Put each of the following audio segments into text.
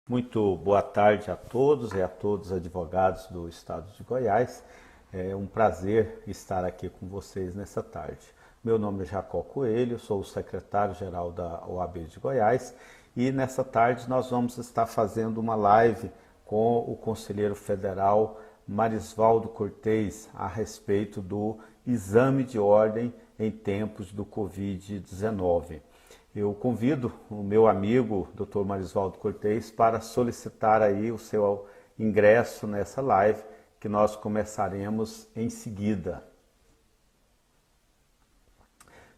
Muito boa tarde a todos e a todos os advogados do Estado de Goiás. É um prazer estar aqui com vocês nessa tarde. Meu nome é Jacó Coelho, sou o secretário-geral da OAB de Goiás e nessa tarde nós vamos estar fazendo uma live com o conselheiro federal Marisvaldo Cortez a respeito do exame de ordem em tempos do Covid-19. Eu convido o meu amigo, Dr. Marisvaldo Cortez, para solicitar aí o seu ingresso nessa live, que nós começaremos em seguida.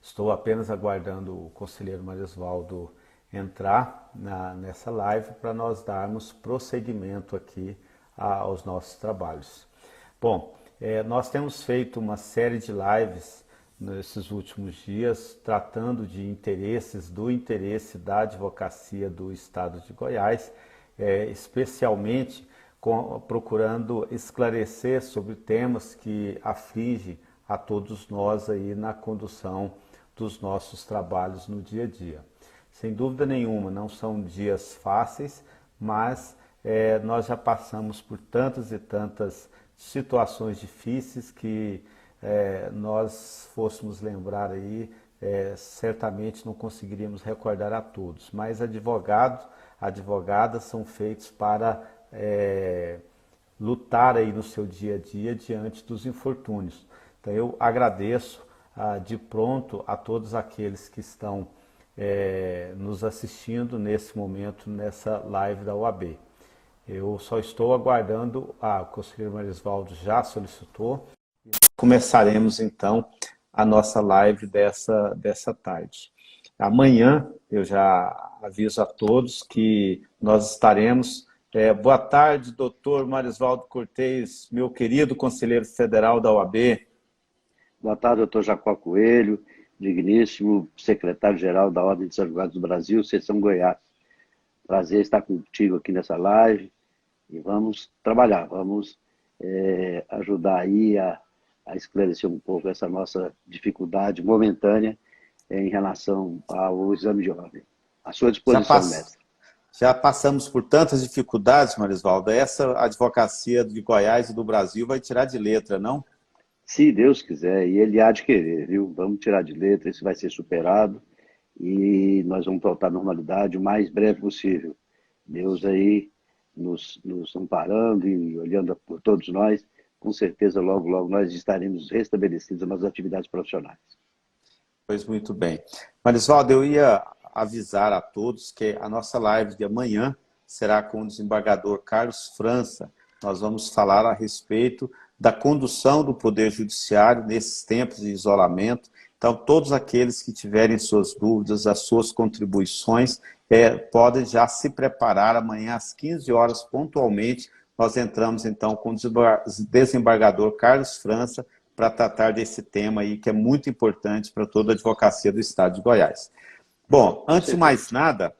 Estou apenas aguardando o conselheiro Marisvaldo entrar nessa live para nós darmos prosseguimento aqui aos nossos trabalhos. Bom, nós temos feito uma série de lives nesses últimos dias, tratando de do interesse da advocacia do Estado de Goiás, especialmente procurando esclarecer sobre temas que afligem a todos nós aí na condução dos nossos trabalhos no dia a dia. Sem dúvida nenhuma, não são dias fáceis, mas nós já passamos por tantas e tantas situações difíceis que nós fôssemos lembrar aí, certamente não conseguiríamos recordar a todos. Mas advogadas são feitos para lutar aí no seu dia a dia diante dos infortúnios. Então eu agradeço de pronto a todos aqueles que estão nos assistindo nesse momento, nessa live da OAB. Eu só estou aguardando, o conselheiro Marisvaldo já solicitou. Começaremos então a nossa live dessa tarde. Amanhã eu já aviso a todos que nós estaremos. Boa tarde, doutor Marisvaldo Cortez, meu querido conselheiro federal da OAB. Boa tarde, doutor Jacó Coelho, digníssimo secretário-geral da Ordem dos Advogados do Brasil, Seção Goiás. Prazer estar contigo aqui nessa live e vamos trabalhar, vamos ajudar aí a esclarecer um pouco essa nossa dificuldade momentânea em relação ao exame de ordem. À sua disposição, mestre. Já passamos por tantas dificuldades, Marisvaldo. Essa advocacia de Goiás e do Brasil vai tirar de letra, não? Se Deus quiser, e Ele há de querer, viu? Vamos tirar de letra, isso vai ser superado e nós vamos voltar à normalidade o mais breve possível. Deus aí nos amparando e olhando por todos nós, com certeza logo, logo nós estaremos restabelecidos nas atividades profissionais. Pois muito bem. Marisvaldo, eu ia avisar a todos que a nossa live de amanhã será com o desembargador Carlos França. Nós vamos falar a respeito da condução do Poder Judiciário nesses tempos de isolamento. Então, todos aqueles que tiverem suas dúvidas, as suas contribuições, podem já se preparar. Amanhã, às 15 horas, pontualmente, nós entramos, então, com o desembargador Carlos França para tratar desse tema aí, que é muito importante para toda a advocacia do Estado de Goiás. Bom, antes de mais nada,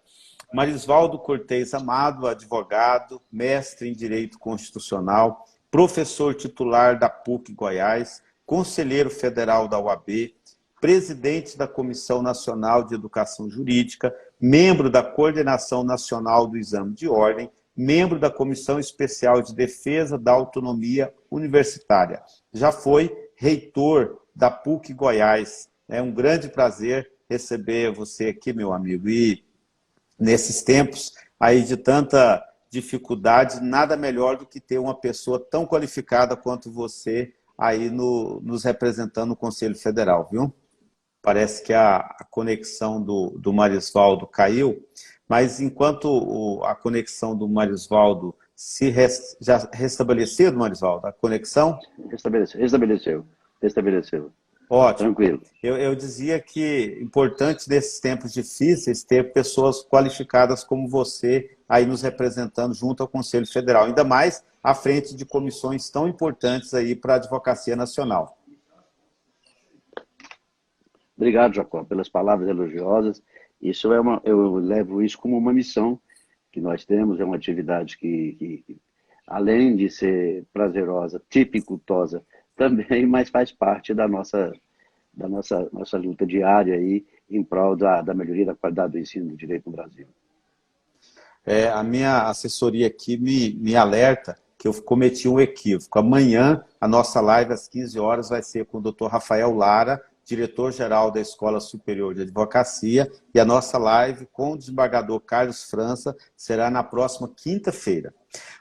Marisvaldo Cortez Amado, advogado, mestre em Direito Constitucional, professor titular da PUC Goiás, conselheiro federal da OAB, presidente da Comissão Nacional de Educação Jurídica, membro da Coordenação Nacional do Exame de Ordem, membro da Comissão Especial de Defesa da Autonomia Universitária. Já foi reitor da PUC Goiás. É um grande prazer receber você aqui, meu amigo. E nesses tempos aí de tanta dificuldade, nada melhor do que ter uma pessoa tão qualificada quanto você aí nos representando no Conselho Federal, viu? Parece que a conexão do Marisvaldo caiu, mas enquanto a conexão do Marisvaldo já restabeleceu, Marisvaldo, a conexão? Restabeleceu. Ótimo. Tranquilo. Eu dizia que é importante nesses tempos difíceis ter pessoas qualificadas como você aí nos representando junto ao Conselho Federal, ainda mais à frente de comissões tão importantes aí para a advocacia nacional. Obrigado, Jacó, pelas palavras elogiosas. Eu levo isso como uma missão que nós temos, é uma atividade que além de ser prazerosa, dificultosa também, mas faz parte da nossa luta diária aí em prol da melhoria da qualidade do ensino do direito no Brasil. a minha assessoria aqui me alerta que eu cometi um equívoco. Amanhã, a nossa live às 15 horas vai ser com o Dr. Rafael Lara, diretor-geral da Escola Superior de Advocacia, e a nossa live com o desembargador Carlos França será na próxima quinta-feira.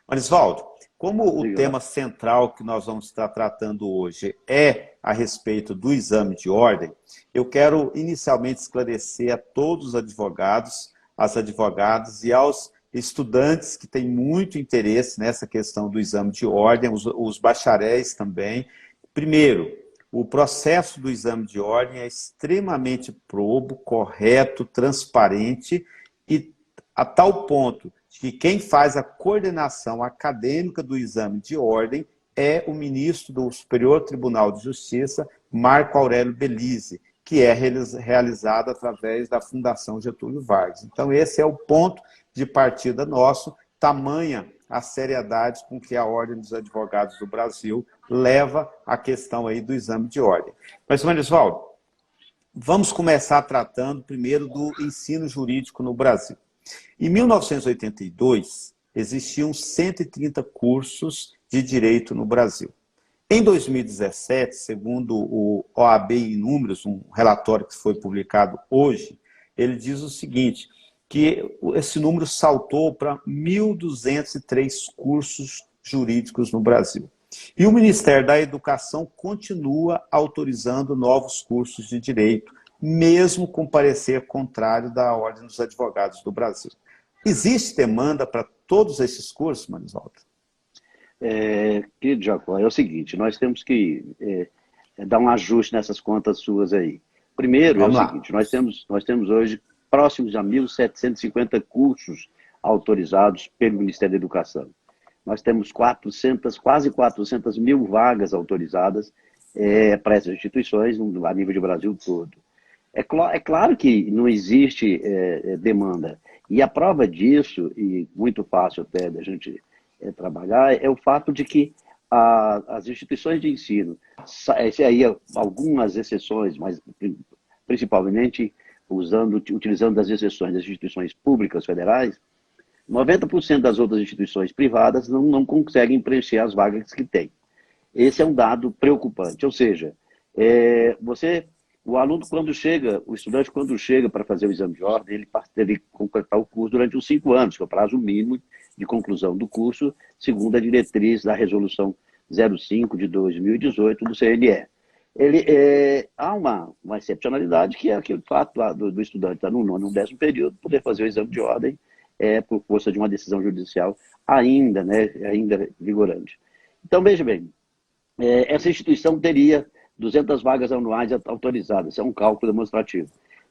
Marisvaldo, como o tema central que nós vamos estar tratando hoje é a respeito do exame de ordem, eu quero inicialmente esclarecer a todos os advogados, as advogadas e aos estudantes que têm muito interesse nessa questão do exame de ordem, os bacharéis também. Primeiro, o processo do exame de ordem é extremamente probo, correto, transparente e a tal ponto de que quem faz a coordenação acadêmica do exame de ordem é o ministro do Superior Tribunal de Justiça, Marco Aurélio Belize, que é realizado através da Fundação Getúlio Vargas. Então, esse é o ponto de partida nosso, tamanha a seriedade com que a Ordem dos Advogados do Brasil leva a questão aí do exame de ordem. Mas, Marisvaldo, vamos começar tratando primeiro do ensino jurídico no Brasil. Em 1982, existiam 130 cursos de direito no Brasil. Em 2017, segundo o OAB em Números, um relatório que foi publicado hoje, ele diz o seguinte, que esse número saltou para 1.203 cursos jurídicos no Brasil. E o Ministério da Educação continua autorizando novos cursos de direito, mesmo com parecer contrário da Ordem dos Advogados do Brasil. Existe demanda para todos esses cursos, Marisvaldo? Querido Jacó, é o seguinte, nós temos que dar um ajuste nessas contas suas aí. Primeiro, Vamos é o lá. seguinte, nós temos hoje próximos a 1.750 cursos autorizados pelo Ministério da Educação. Nós temos quase 400 mil vagas autorizadas para essas instituições a nível de Brasil todo. É claro que não existe demanda. E a prova disso, e muito fácil até da gente trabalhar, é o fato de que as instituições de ensino, aí algumas exceções, mas principalmente utilizando as exceções das instituições públicas federais, 90% das outras instituições privadas não conseguem preencher as vagas que têm. Esse é um dado preocupante. Ou seja, o aluno, o estudante, quando chega para fazer o exame de ordem, ele tem que completar o curso durante os 5 anos, que é o prazo mínimo de conclusão do curso, segundo a diretriz da Resolução 05 de 2018 do CNE. Há uma excepcionalidade, que é aquele fato do estudante estar no 9º, no 10º período, poder fazer o exame de ordem por força de uma decisão judicial ainda vigorante. Então, veja bem, essa instituição teria 200 vagas anuais autorizadas, é um cálculo demonstrativo.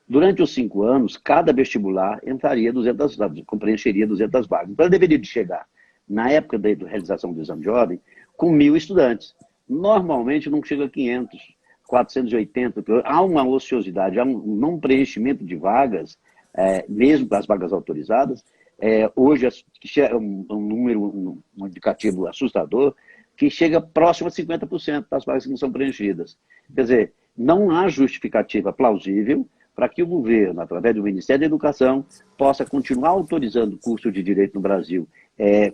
Durante os 5 anos, cada vestibular preencheria 200 vagas. Então, ela deveria chegar, na época da realização do exame de ordem, com 1.000 estudantes. Normalmente não chega a 500, 480. Há uma ociosidade, há um não preenchimento de vagas, mesmo para as vagas autorizadas. Hoje é um número, um indicativo assustador, que chega próximo a 50% das vagas que não são preenchidas. Quer dizer, não há justificativa plausível para que o governo, através do Ministério da Educação, possa continuar autorizando o curso de Direito no Brasil.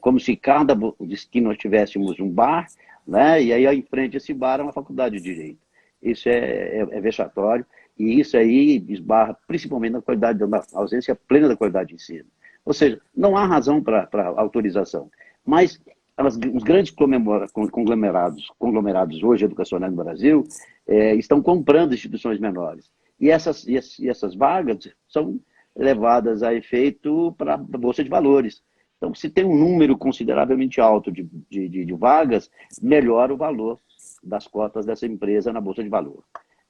Como se que nós tivéssemos um bar, né, e aí em frente a esse bar é uma faculdade de Direito. Isso é vexatório, e isso aí esbarra principalmente na ausência plena da qualidade de ensino. Ou seja, não há razão para autorização. Mas os grandes conglomerados hoje educacionais no Brasil estão comprando instituições menores. E essas vagas são levadas a efeito para a Bolsa de Valores. Então, se tem um número consideravelmente alto de vagas, melhora o valor das cotas dessa empresa na Bolsa de Valor.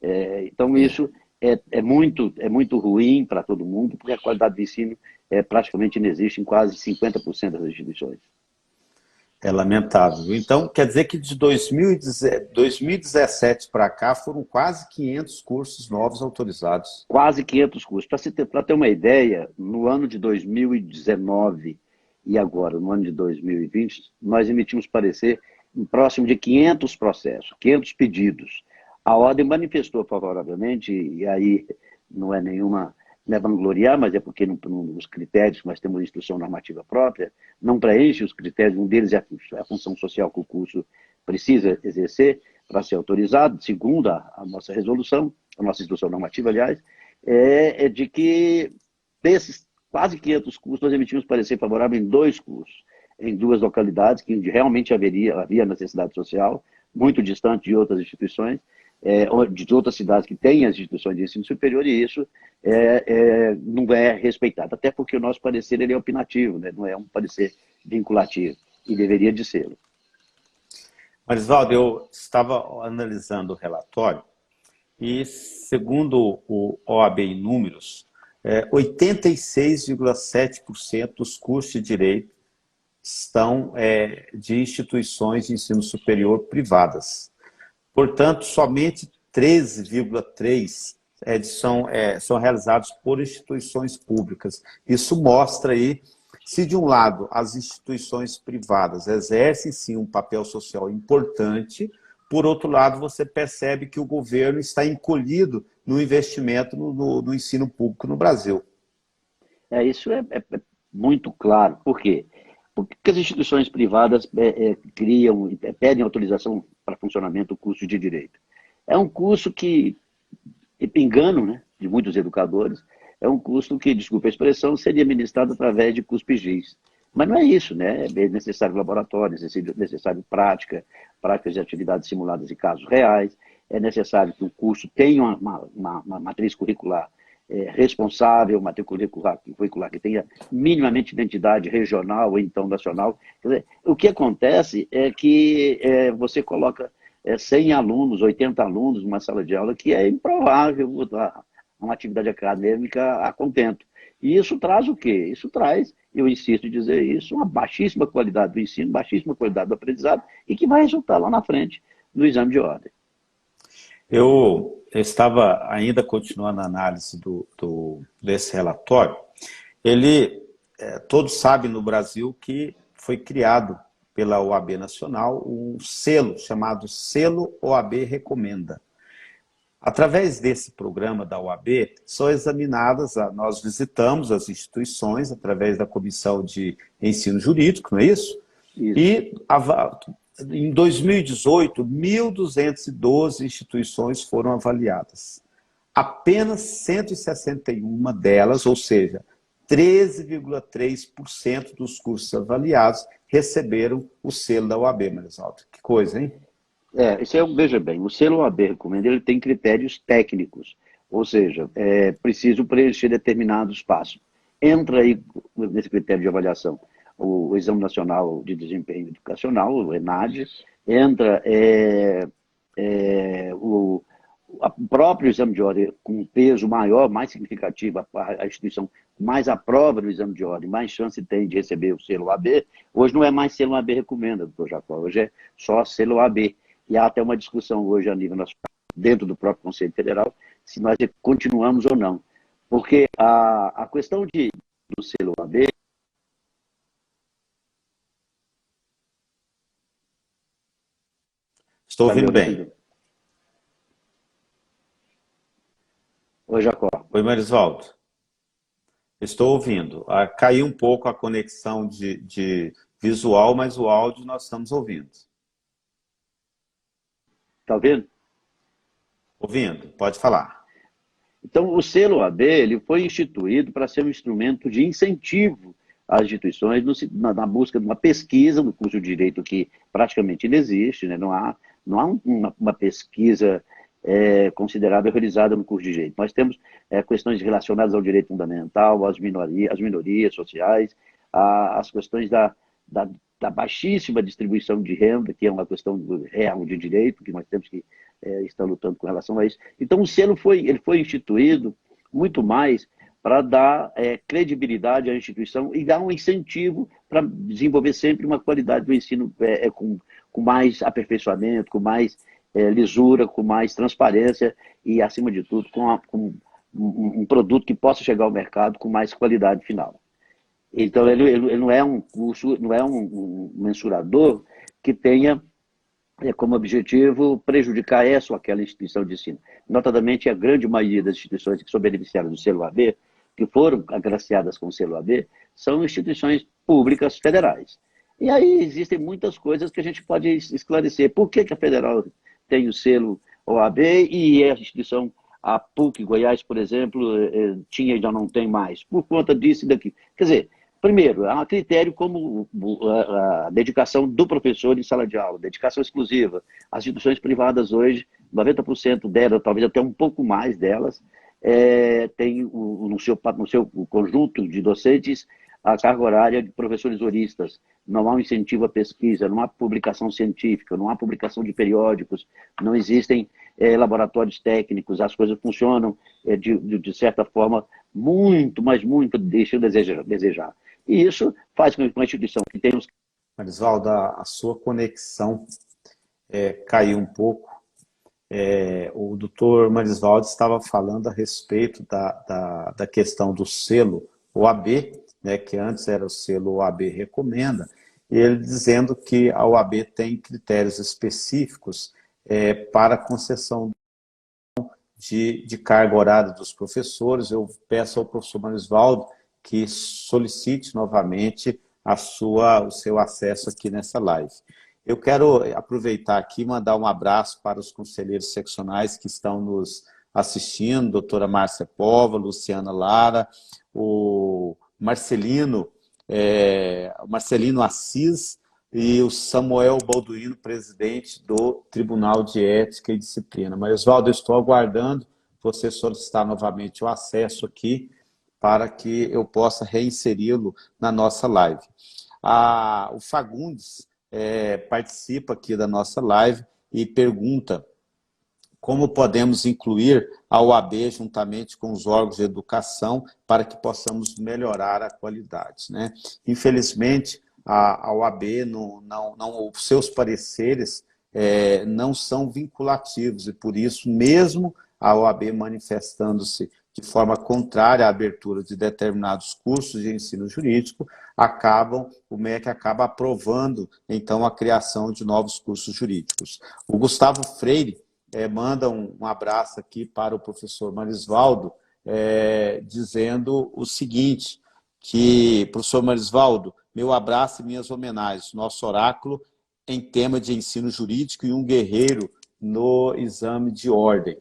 Então, isso é muito ruim para todo mundo, porque a qualidade de ensino praticamente inexiste em quase 50% das instituições. É lamentável. Então, quer dizer que de 2017 para cá foram quase 500 cursos novos autorizados. Quase 500 cursos. Para ter uma ideia, no ano de 2019 e agora, no ano de 2020, nós emitimos parecer em próximo de 500 processos, 500 pedidos. A ordem manifestou favoravelmente, e aí não é nenhuma não é vangloriar, mas é porque os critérios, nós temos instrução normativa própria, não preenche os critérios, um deles é a função social que o curso precisa exercer para ser autorizado, segundo a nossa resolução, a nossa instrução normativa, aliás, é de que desses quase 500 cursos, nós emitimos parecer favorável em 2 cursos, em 2 localidades, que realmente havia necessidade social, muito distante de outras instituições, de outras cidades que têm as instituições de ensino superior, e isso não é respeitado. Até porque o nosso parecer ele é opinativo, né? Não é um parecer vinculativo, e deveria de ser. Marisvaldo, eu estava analisando o relatório e, segundo o OAB em números, 86,7% dos cursos de direito estão de instituições de ensino superior privadas. Portanto, somente 13,3% são realizados por instituições públicas. Isso mostra aí, se de um lado as instituições privadas exercem sim um papel social importante, por outro lado você percebe que o governo está encolhido no investimento no ensino público no Brasil. Isso é muito claro. Por quê? Porque as instituições privadas criam, pedem autorização para funcionamento do curso de Direito. É um curso que, engano, né, de muitos educadores, é um curso que, desculpa a expressão, seria ministrado através de cuspigis. Mas não é isso, né? É necessário laboratório, é necessário práticas de atividades simuladas em casos reais, é necessário que o curso tenha uma matriz curricular responsável, uma curricular que tenha minimamente identidade regional ou então nacional. Quer dizer, o que acontece é que você coloca 100 alunos, 80 alunos numa sala de aula, que é improvável uma atividade acadêmica a contento. E isso traz o quê? Isso traz, eu insisto em dizer isso, uma baixíssima qualidade do ensino, baixíssima qualidade do aprendizado, e que vai resultar lá na frente no exame de ordem. Eu estava ainda continuando a análise desse relatório. Todos sabem no Brasil que foi criado pela OAB Nacional um selo chamado Selo OAB Recomenda. Através desse programa da OAB, são examinadas, nós visitamos as instituições através da Comissão de Ensino Jurídico, não é isso? Isso. E em 2018, 1.212 instituições foram avaliadas. Apenas 161 delas, ou seja, 13,3% dos cursos avaliados receberam o selo da OAB, Marisvaldo. Que coisa, hein? Veja bem, o selo OAB Recomenda, ele tem critérios técnicos, ou seja, é preciso preencher determinados passos. Entra aí nesse critério de avaliação o Exame Nacional de Desempenho Educacional, o ENAD, entra o próprio exame de ordem com um peso maior, mais significativo, a instituição mais aprova no exame de ordem, mais chance tem de receber o selo OAB. Hoje não é mais selo OAB Recomenda, doutor Jacó, hoje é só selo OAB. E há até uma discussão hoje a nível nacional, dentro do próprio Conselho Federal, se nós continuamos ou não. Porque a questão do selo OAB... Estou ouvindo bem. Oi, Jacó. Oi, Marisvaldo. Estou ouvindo. Caiu um pouco a conexão de visual, mas o áudio nós estamos ouvindo. Está ouvindo? Ouvindo, pode falar. Então, o selo OAB ele foi instituído para ser um instrumento de incentivo às instituições na busca de uma pesquisa no curso de Direito que praticamente não existe, né? Não há uma pesquisa considerável realizada no curso de Direito. Nós temos questões relacionadas ao direito fundamental, às minorias sociais, as questões da baixíssima distribuição de renda, que é uma questão real de direito, que nós temos que estar lutando com relação a isso. Então, o selo ele foi instituído muito mais para dar credibilidade à instituição e dar um incentivo para desenvolver sempre uma qualidade do ensino com mais aperfeiçoamento, com mais lisura, com mais transparência e, acima de tudo, com um produto que possa chegar ao mercado com mais qualidade final. Então, ele não é um curso, não é um mensurador que tenha como objetivo prejudicar essa ou aquela instituição de ensino. Notadamente, a grande maioria das instituições que são beneficiadas do selo OAB que foram agraciadas com o selo AB são instituições públicas federais. E aí existem muitas coisas que a gente pode esclarecer. Por que a federal tem o selo OAB e a instituição, a PUC Goiás, por exemplo, tinha e já não tem mais? Por conta disso e daqui. Quer dizer, primeiro, há um critério como a dedicação do professor em sala de aula, dedicação exclusiva. As instituições privadas hoje, 90% delas, talvez até um pouco mais delas, tem no seu conjunto de docentes a carga horária de professores horistas. Não há um incentivo à pesquisa, não há publicação científica, não há publicação de periódicos, não existem laboratórios técnicos, as coisas funcionam de certa forma muito, mas muito deixam a desejar. E isso faz com que uma instituição que tem uns... Marisvaldo, a sua conexão caiu um pouco. O doutor Marisvaldo estava falando a respeito da questão do selo OAB, né, que antes era o selo OAB Recomenda, e ele dizendo que a OAB tem critérios específicos para concessão de carga horária dos professores. Eu peço ao professor Marisvaldo que solicite novamente o seu acesso aqui nessa live. Eu quero aproveitar aqui e mandar um abraço para os conselheiros seccionais que estão nos assistindo, doutora Márcia Pova, Luciana Lara, o Marcelino Assis e o Samuel Balduino, presidente do Tribunal de Ética e Disciplina. Marisvaldo, eu estou aguardando você solicitar novamente o acesso aqui para que eu possa reinseri-lo na nossa live. O Fagundes participa aqui da nossa live e pergunta como podemos incluir a OAB juntamente com os órgãos de educação para que possamos melhorar a qualidade, né? Infelizmente, a OAB, os seus pareceres não são vinculativos e, por isso, mesmo a OAB manifestando-se de forma contrária à abertura de determinados cursos de ensino jurídico, o MEC acaba aprovando, então, a criação de novos cursos jurídicos. O Gustavo Freire manda um abraço aqui para o professor Marisvaldo, dizendo o seguinte, que, professor Marisvaldo, meu abraço e minhas homenagens, nosso oráculo em tema de ensino jurídico e um guerreiro no exame de ordem.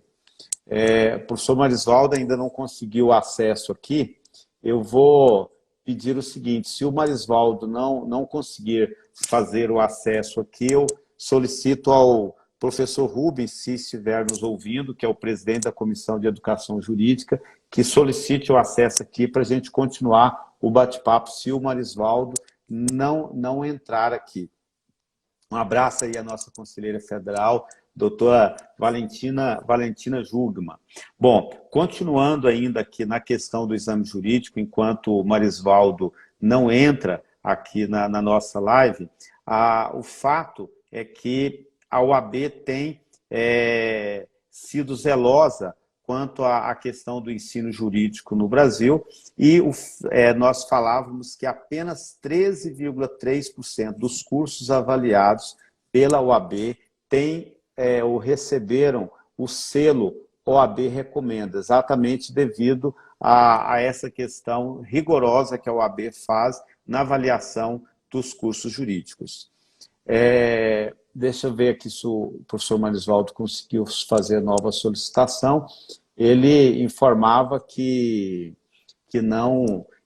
O professor Marisvaldo ainda não conseguiu acesso aqui, eu vou pedir o seguinte, se o Marisvaldo não conseguir fazer o acesso aqui, eu solicito ao professor Rubens, se estiver nos ouvindo, que é o presidente da Comissão de Educação Jurídica, que solicite o acesso aqui para a gente continuar o bate-papo, se o Marisvaldo não entrar aqui. Um abraço aí à nossa conselheira federal, doutora Valentina Jugman. Bom, continuando ainda aqui na questão do exame jurídico, enquanto o Marisvaldo não entra aqui na nossa live, o fato é que a OAB tem sido zelosa quanto à questão do ensino jurídico no Brasil e nós falávamos que apenas 13,3% dos cursos avaliados pela OAB ou receberam o selo OAB Recomenda, exatamente devido a essa questão rigorosa que a OAB faz na avaliação dos cursos jurídicos. Deixa eu ver aqui se o professor Marisvaldo conseguiu fazer nova solicitação. Ele informava que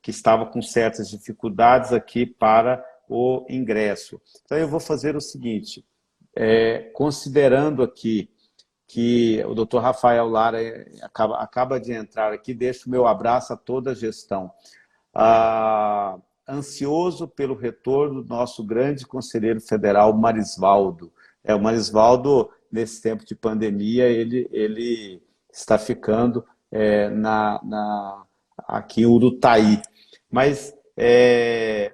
estava com certas dificuldades aqui para o ingresso. Então, eu vou fazer o seguinte, considerando aqui que o doutor Rafael Lara acaba de entrar aqui, deixo o meu abraço a toda a gestão. Ansioso pelo retorno do nosso grande conselheiro federal, Marisvaldo. O Marisvaldo, nesse tempo de pandemia, ele está ficando aqui em Urutaí. Mas,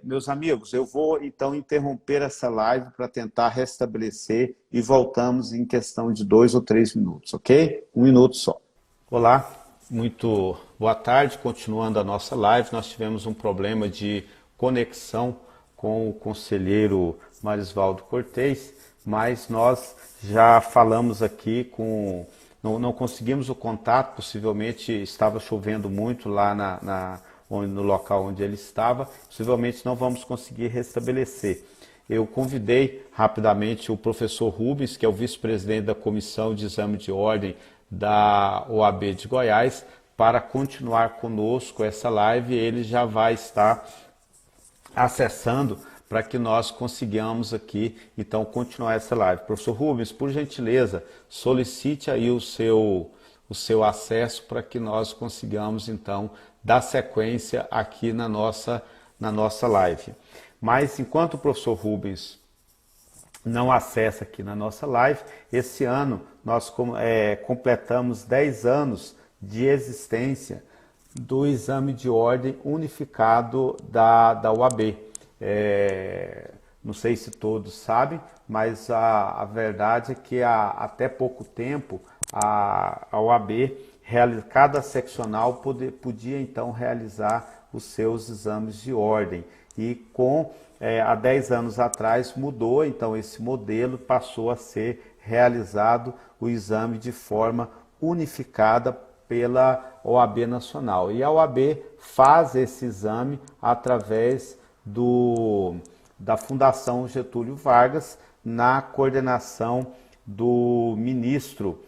meus amigos, eu vou, então, interromper essa live para tentar restabelecer e voltamos em questão de 2 ou 3 minutos, ok? 1 minuto só. Olá, muito boa tarde. Continuando a nossa live, nós tivemos um problema de conexão com o conselheiro Marisvaldo Cortez, mas nós já falamos aqui com não conseguimos o contato, possivelmente estava chovendo muito lá no local onde ele estava, possivelmente não vamos conseguir restabelecer. Eu convidei rapidamente o professor Rubens, que é o vice-presidente da Comissão de Exame de Ordem da OAB de Goiás, para continuar conosco essa live. Ele já vai estar acessando para que nós consigamos aqui, então, continuar essa live. Professor Rubens, por gentileza, solicite aí o seu acesso para que nós consigamos, então, dar sequência aqui na nossa live. Mas, enquanto o professor Rubens não acessa aqui na nossa live, esse ano nós completamos 10 anos de existência do exame de ordem unificado da OAB. Não sei se todos sabem, mas a verdade é que até pouco tempo a OAB, cada seccional podia então realizar os seus exames de ordem. E há 10 anos atrás mudou, então esse modelo passou a ser realizado o exame de forma unificada pela OAB Nacional. E a OAB faz esse exame através da Fundação Getúlio Vargas, na coordenação do ministro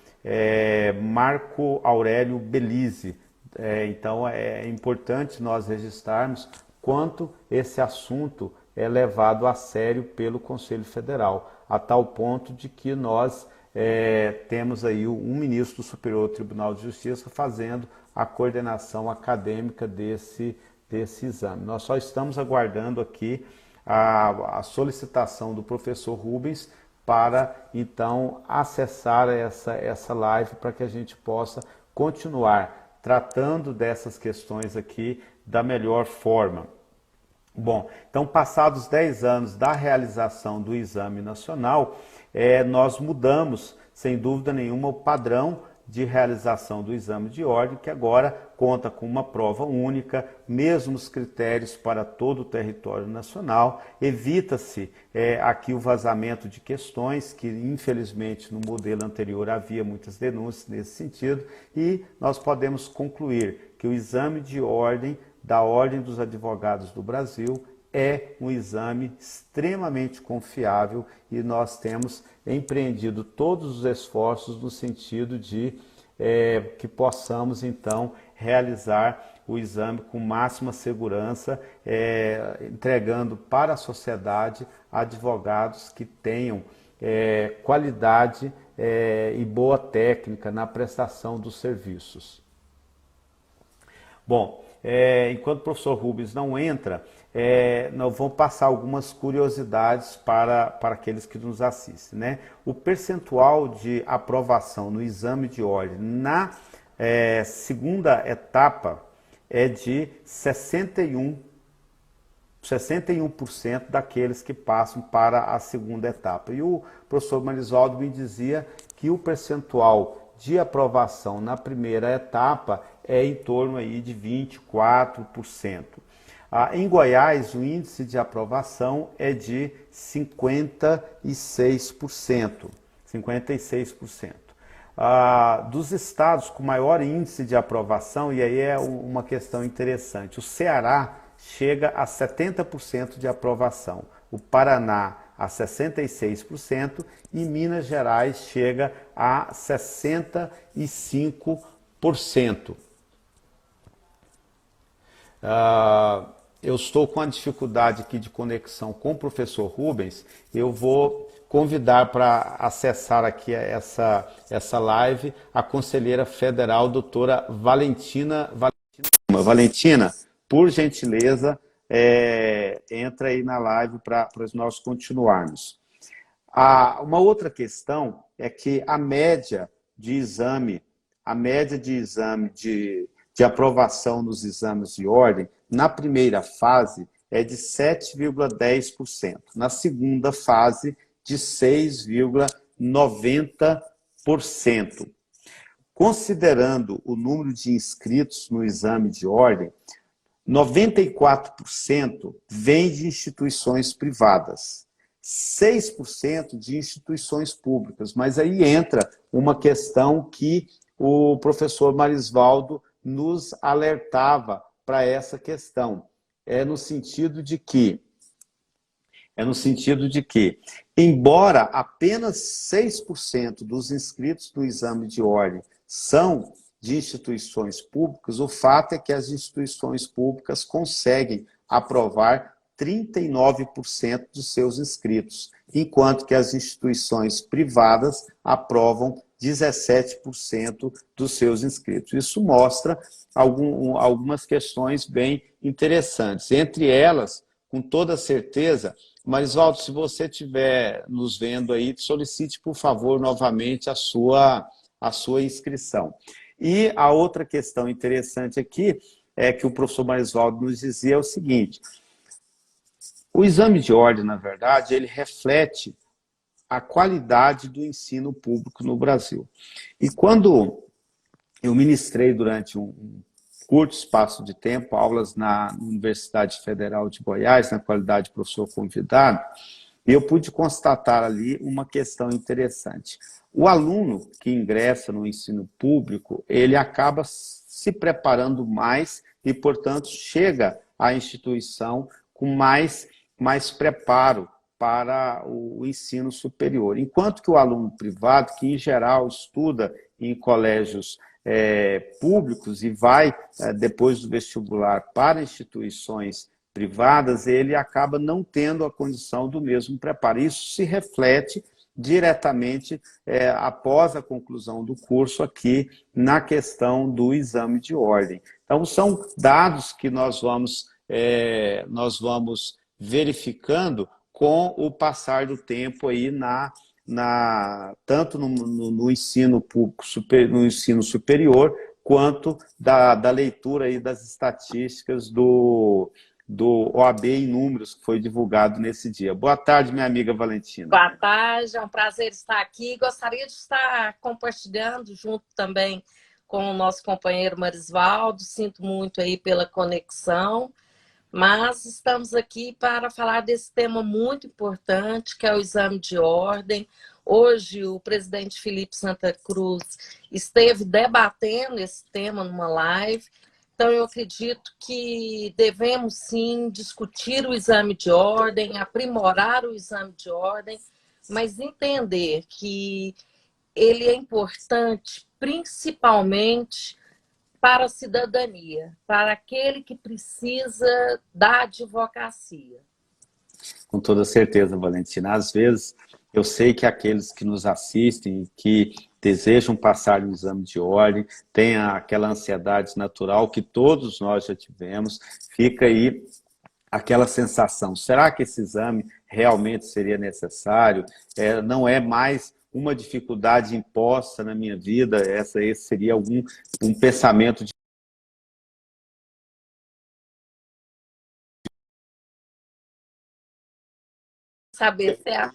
Marco Aurélio Belize. Então é importante nós registrarmos quanto esse assunto é levado a sério pelo Conselho Federal, a tal ponto de que nós temos aí um ministro do Superior Tribunal de Justiça fazendo a coordenação acadêmica desse exame. Nós só estamos aguardando aqui a solicitação do professor Rubens para, então, acessar essa live para que a gente possa continuar tratando dessas questões aqui da melhor forma. Bom, então, passados 10 anos da realização do Exame Nacional, nós mudamos, sem dúvida nenhuma, o padrão de realização do exame de ordem, que agora conta com uma prova única, mesmos critérios para todo o território nacional. Evita-se aqui o vazamento de questões, que infelizmente no modelo anterior havia muitas denúncias nesse sentido, e nós podemos concluir que o exame de ordem da Ordem dos Advogados do Brasil é um exame extremamente confiável e nós temos empreendido todos os esforços no sentido de que possamos, então, realizar o exame com máxima segurança, entregando para a sociedade advogados que tenham qualidade e boa técnica na prestação dos serviços. Bom, enquanto o professor Rubens não entra, nós vamos passar algumas curiosidades para aqueles que nos assistem, né? O percentual de aprovação no exame de ordem na segunda etapa é de 61% daqueles que passam para a segunda etapa. E o professor Marisoldo me dizia que o percentual de aprovação na primeira etapa é em torno aí de 24%. Em Goiás, o índice de aprovação é de 56%. Dos estados com maior índice de aprovação, e aí é uma questão interessante, o Ceará chega a 70% de aprovação, o Paraná a 66% e Minas Gerais chega a 65%. Eu estou com a dificuldade aqui de conexão com o professor Rubens, eu vou convidar para acessar aqui essa live a conselheira federal, doutora Valentina. Valentina, por gentileza, entra aí na live para nós continuarmos. Uma outra questão é que a média de exame de aprovação nos exames de ordem, na primeira fase, é de 7,10%. Na segunda fase, de 6,90%. Considerando o número de inscritos no exame de ordem, 94% vem de instituições privadas, 6% de instituições públicas. Mas aí entra uma questão que o professor Marisvaldo nos alertava para essa questão. No sentido de que, embora apenas 6% dos inscritos do exame de ordem são de instituições públicas, o fato é que as instituições públicas conseguem aprovar 39% dos seus inscritos, enquanto que as instituições privadas aprovam 17% dos seus inscritos. Isso mostra algumas questões bem interessantes. Entre elas, com toda certeza, Marisvaldo, se você estiver nos vendo aí, solicite, por favor, novamente a sua inscrição. E a outra questão interessante aqui é que o professor Marisvaldo nos dizia o seguinte: o exame de ordem, na verdade, ele reflete a qualidade do ensino público no Brasil. E quando eu ministrei durante um curto espaço de tempo aulas na Universidade Federal de Goiás, na qualidade de professor convidado, eu pude constatar ali uma questão interessante. O aluno que ingressa no ensino público, ele acaba se preparando mais e, portanto, chega à instituição com mais preparo para o ensino superior. Enquanto que o aluno privado, que em geral estuda em colégios públicos e vai, depois do vestibular, para instituições privadas, ele acaba não tendo a condição do mesmo preparo. Isso se reflete diretamente após a conclusão do curso aqui na questão do exame de ordem. Então, são dados que nós vamos verificando com o passar do tempo aí tanto no ensino público, no ensino superior, quanto da leitura aí das estatísticas do OAB em números que foi divulgado nesse dia. Boa tarde, minha amiga Valentina. Boa tarde, é um prazer estar aqui. Gostaria de estar compartilhando junto também com o nosso companheiro Marisvaldo. Sinto muito aí pela conexão, mas estamos aqui para falar desse tema muito importante, que é o exame de ordem. Hoje, o presidente Felipe Santa Cruz esteve debatendo esse tema numa live. Então, eu acredito que devemos, sim, discutir o exame de ordem, aprimorar o exame de ordem, mas entender que ele é importante, principalmente para a cidadania, para aquele que precisa da advocacia. Com toda certeza, Valentina. Às vezes, eu sei que aqueles que nos assistem, que desejam passar no exame de ordem, têm aquela ansiedade natural que todos nós já tivemos, fica aí aquela sensação, será que esse exame realmente seria necessário? Não é mais uma dificuldade imposta na minha vida, esse seria um pensamento de... Saber se é...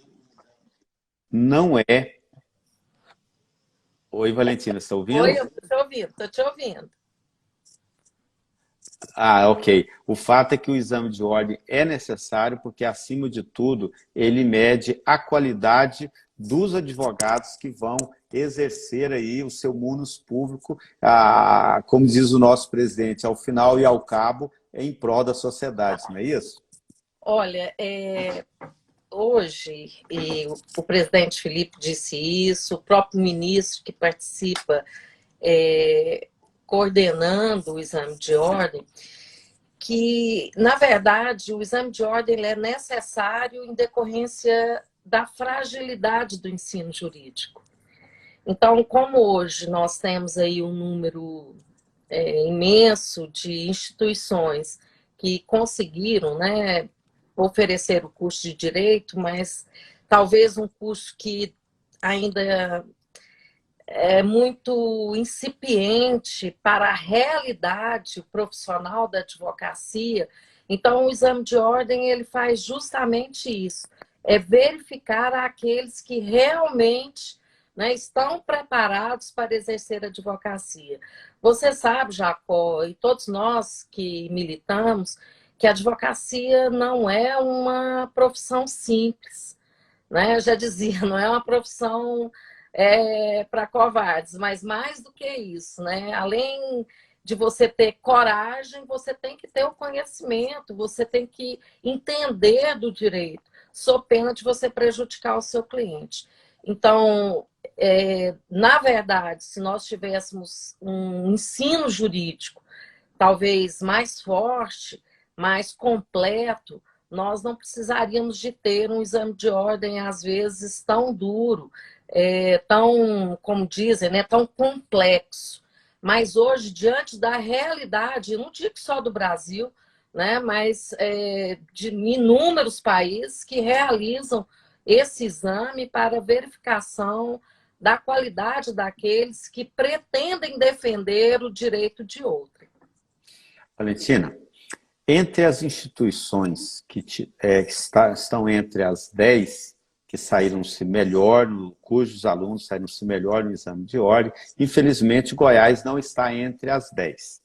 Não é. Oi, Valentina, você está ouvindo? Oi, eu estou te ouvindo. Ok. O fato é que o exame de ordem é necessário porque, acima de tudo, ele mede a qualidade dos advogados que vão exercer aí o seu munus público, como diz o nosso presidente, ao final e ao cabo, em prol da sociedade, não é isso? Olha, hoje o presidente Felipe disse isso, o próprio ministro que participa coordenando o exame de ordem, que, na verdade, o exame de ordem ele é necessário em decorrência da fragilidade do ensino jurídico. Então, como hoje nós temos aí um número imenso de instituições que conseguiram, né, oferecer o curso de direito, mas talvez um curso que ainda é muito incipiente para a realidade profissional da advocacia. Então, o exame de ordem ele faz justamente isso, é verificar aqueles que realmente, né, estão preparados para exercer a advocacia. Você sabe, Jacó, e todos nós que militamos, que a advocacia não é uma profissão simples. né? Eu já dizia, não é uma profissão para covardes, mas mais do que isso, né? Além de você ter coragem, você tem que ter o conhecimento, você tem que entender do direito, sob pena de você prejudicar o seu cliente. Então, na verdade, se nós tivéssemos um ensino jurídico talvez mais forte, mais completo, nós não precisaríamos de ter um exame de ordem, às vezes, tão duro, tão, como dizem, né, tão complexo. Mas hoje, diante da realidade, não digo só do Brasil, né, mas de inúmeros países que realizam esse exame para verificação da qualidade daqueles que pretendem defender o direito de outro. Valentina, entre as instituições que estão entre as 10 que saíram-se melhor, cujos alunos saíram-se melhor no exame de ordem, infelizmente Goiás não está entre as 10.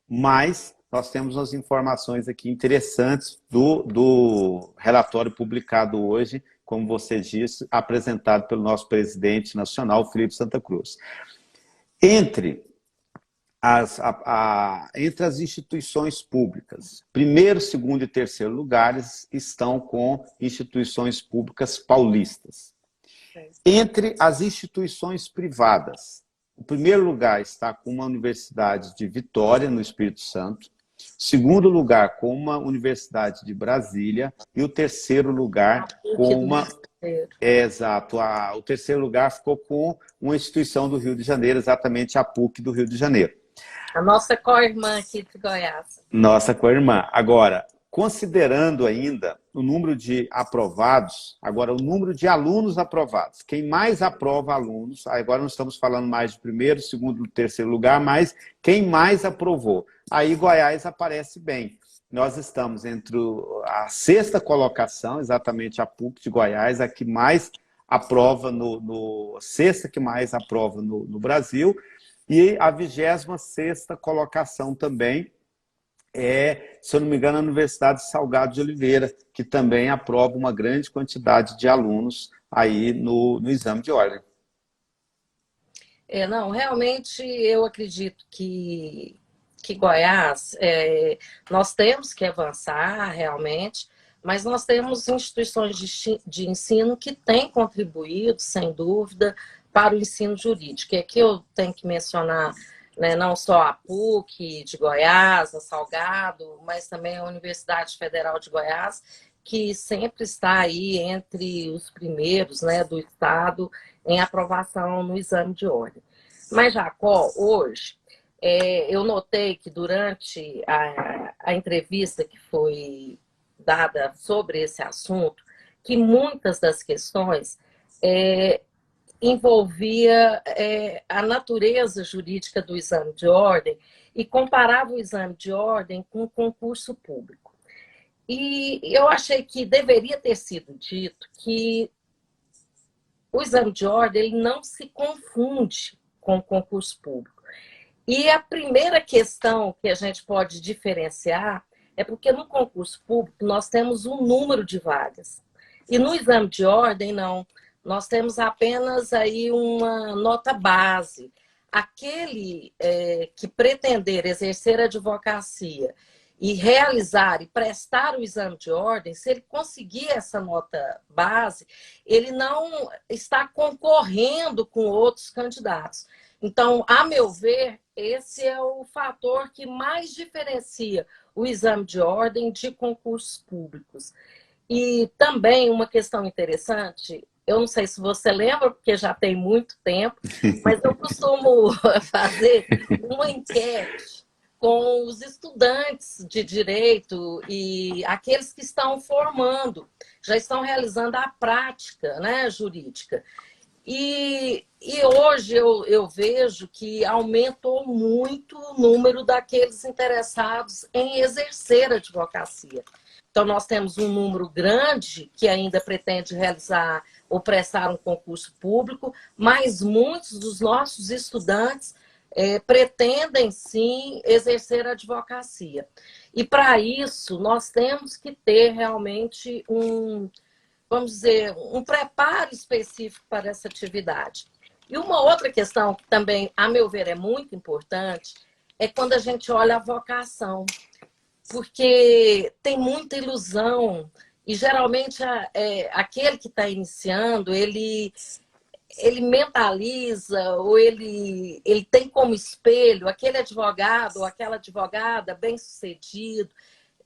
Mas nós temos umas informações aqui interessantes do relatório publicado hoje, como você disse, apresentado pelo nosso presidente nacional, Felipe Santa Cruz. Entre as instituições públicas, primeiro, segundo e terceiro lugares estão com instituições públicas paulistas. Entre as instituições privadas, o primeiro lugar está com uma universidade de Vitória, no Espírito Santo, segundo lugar com uma universidade de Brasília e o terceiro lugar com uma... Exato, o terceiro lugar ficou com uma instituição do Rio de Janeiro, exatamente a PUC do Rio de Janeiro. A nossa co-irmã aqui de Goiás. Nossa co-irmã. Agora, considerando ainda o número de aprovados, agora o número de alunos aprovados, quem mais aprova alunos, agora não estamos falando mais de primeiro, segundo, terceiro lugar, mas quem mais aprovou. Aí Goiás aparece bem. Nós estamos entre a sexta colocação, exatamente a PUC de Goiás, a que mais aprova, sexta que mais aprova no Brasil, e a 26ª colocação também se eu não me engano, a Universidade Salgado de Oliveira, que também aprova uma grande quantidade de alunos aí no exame de ordem. Não, realmente eu acredito que Goiás, nós temos que avançar realmente, mas nós temos instituições de ensino que têm contribuído, sem dúvida, para o ensino jurídico. E aqui eu tenho que mencionar, né, não só a PUC de Goiás, a Salgado, mas também a Universidade Federal de Goiás, que sempre está aí entre os primeiros, né, do estado em aprovação no exame de ordem. Mas, Jacó, hoje, eu notei que durante a entrevista que foi dada sobre esse assunto, que muitas das questões envolvia a natureza jurídica do exame de ordem e comparava o exame de ordem com o concurso público. E eu achei que deveria ter sido dito que o exame de ordem ele não se confunde com o concurso público. E a primeira questão que a gente pode diferenciar é porque no concurso público nós temos um número de vagas. E no exame de ordem, não. Nós temos apenas aí uma nota base. Aquele que pretender exercer a advocacia e realizar e prestar o exame de ordem, se ele conseguir essa nota base, ele não está concorrendo com outros candidatos. Então, a meu ver, esse é o fator que mais diferencia o exame de ordem de concursos públicos. E também uma questão interessante, eu não sei se você lembra, porque já tem muito tempo, mas eu costumo fazer uma enquete com os estudantes de direito e aqueles que estão formando, já estão realizando a prática, né, jurídica. E hoje eu vejo que aumentou muito o número daqueles interessados em exercer a advocacia. Então, nós temos um número grande que ainda pretende realizar ou prestar um concurso público, mas muitos dos nossos estudantes pretendem, sim, exercer a advocacia. E, para isso, nós temos que ter realmente vamos dizer, um preparo específico para essa atividade. E uma outra questão que também, a meu ver, é muito importante, é quando a gente olha a vocação, porque tem muita ilusão, e geralmente aquele que está iniciando, ele mentaliza, ou ele tem como espelho aquele advogado ou aquela advogada bem-sucedido,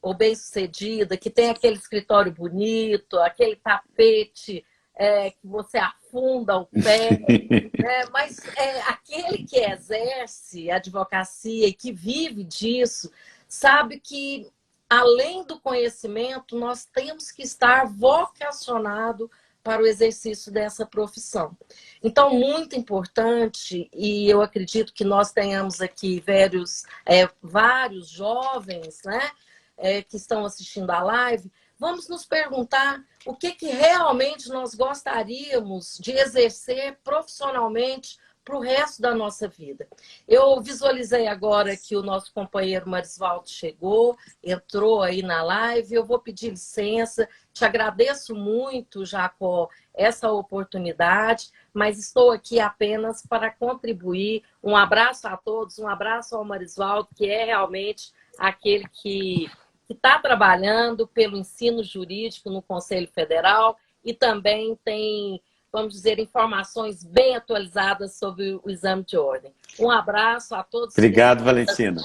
ou bem-sucedida, que tem aquele escritório bonito, aquele tapete que você afunda o pé, mas aquele que exerce a advocacia e que vive disso, sabe que, além do conhecimento, nós temos que estar vocacionado para o exercício dessa profissão. Então, muito importante, e eu acredito que nós tenhamos aqui vários jovens, né, que estão assistindo a live, vamos nos perguntar o que realmente nós gostaríamos de exercer profissionalmente para o resto da nossa vida. Eu visualizei agora que o nosso companheiro Marisvaldo chegou, entrou aí na live, eu vou pedir licença, te agradeço muito, Jacó, essa oportunidade, mas estou aqui apenas para contribuir. Um abraço a todos, um abraço ao Marisvaldo, que é realmente aquele que está trabalhando pelo ensino jurídico no Conselho Federal e também tem, vamos dizer, informações bem atualizadas sobre o exame de ordem. Um abraço a todos. Obrigado, Valentina.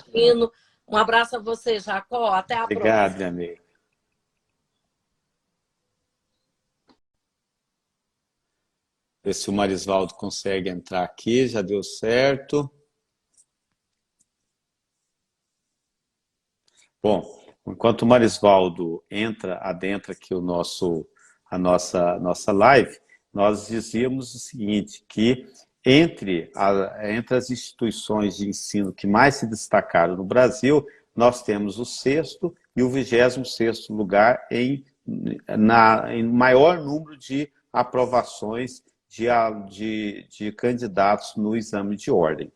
Um abraço a você, Jacó. Até a próxima. Obrigado, minha amiga. Ver se o Marisvaldo consegue entrar aqui, já deu certo. Bom, enquanto o Marisvaldo adentra aqui a nossa live, nós dizíamos o seguinte, que entre as instituições de ensino que mais se destacaram no Brasil, nós temos o 6º e o 26º lugar em maior número de aprovações de candidatos no exame de ordem.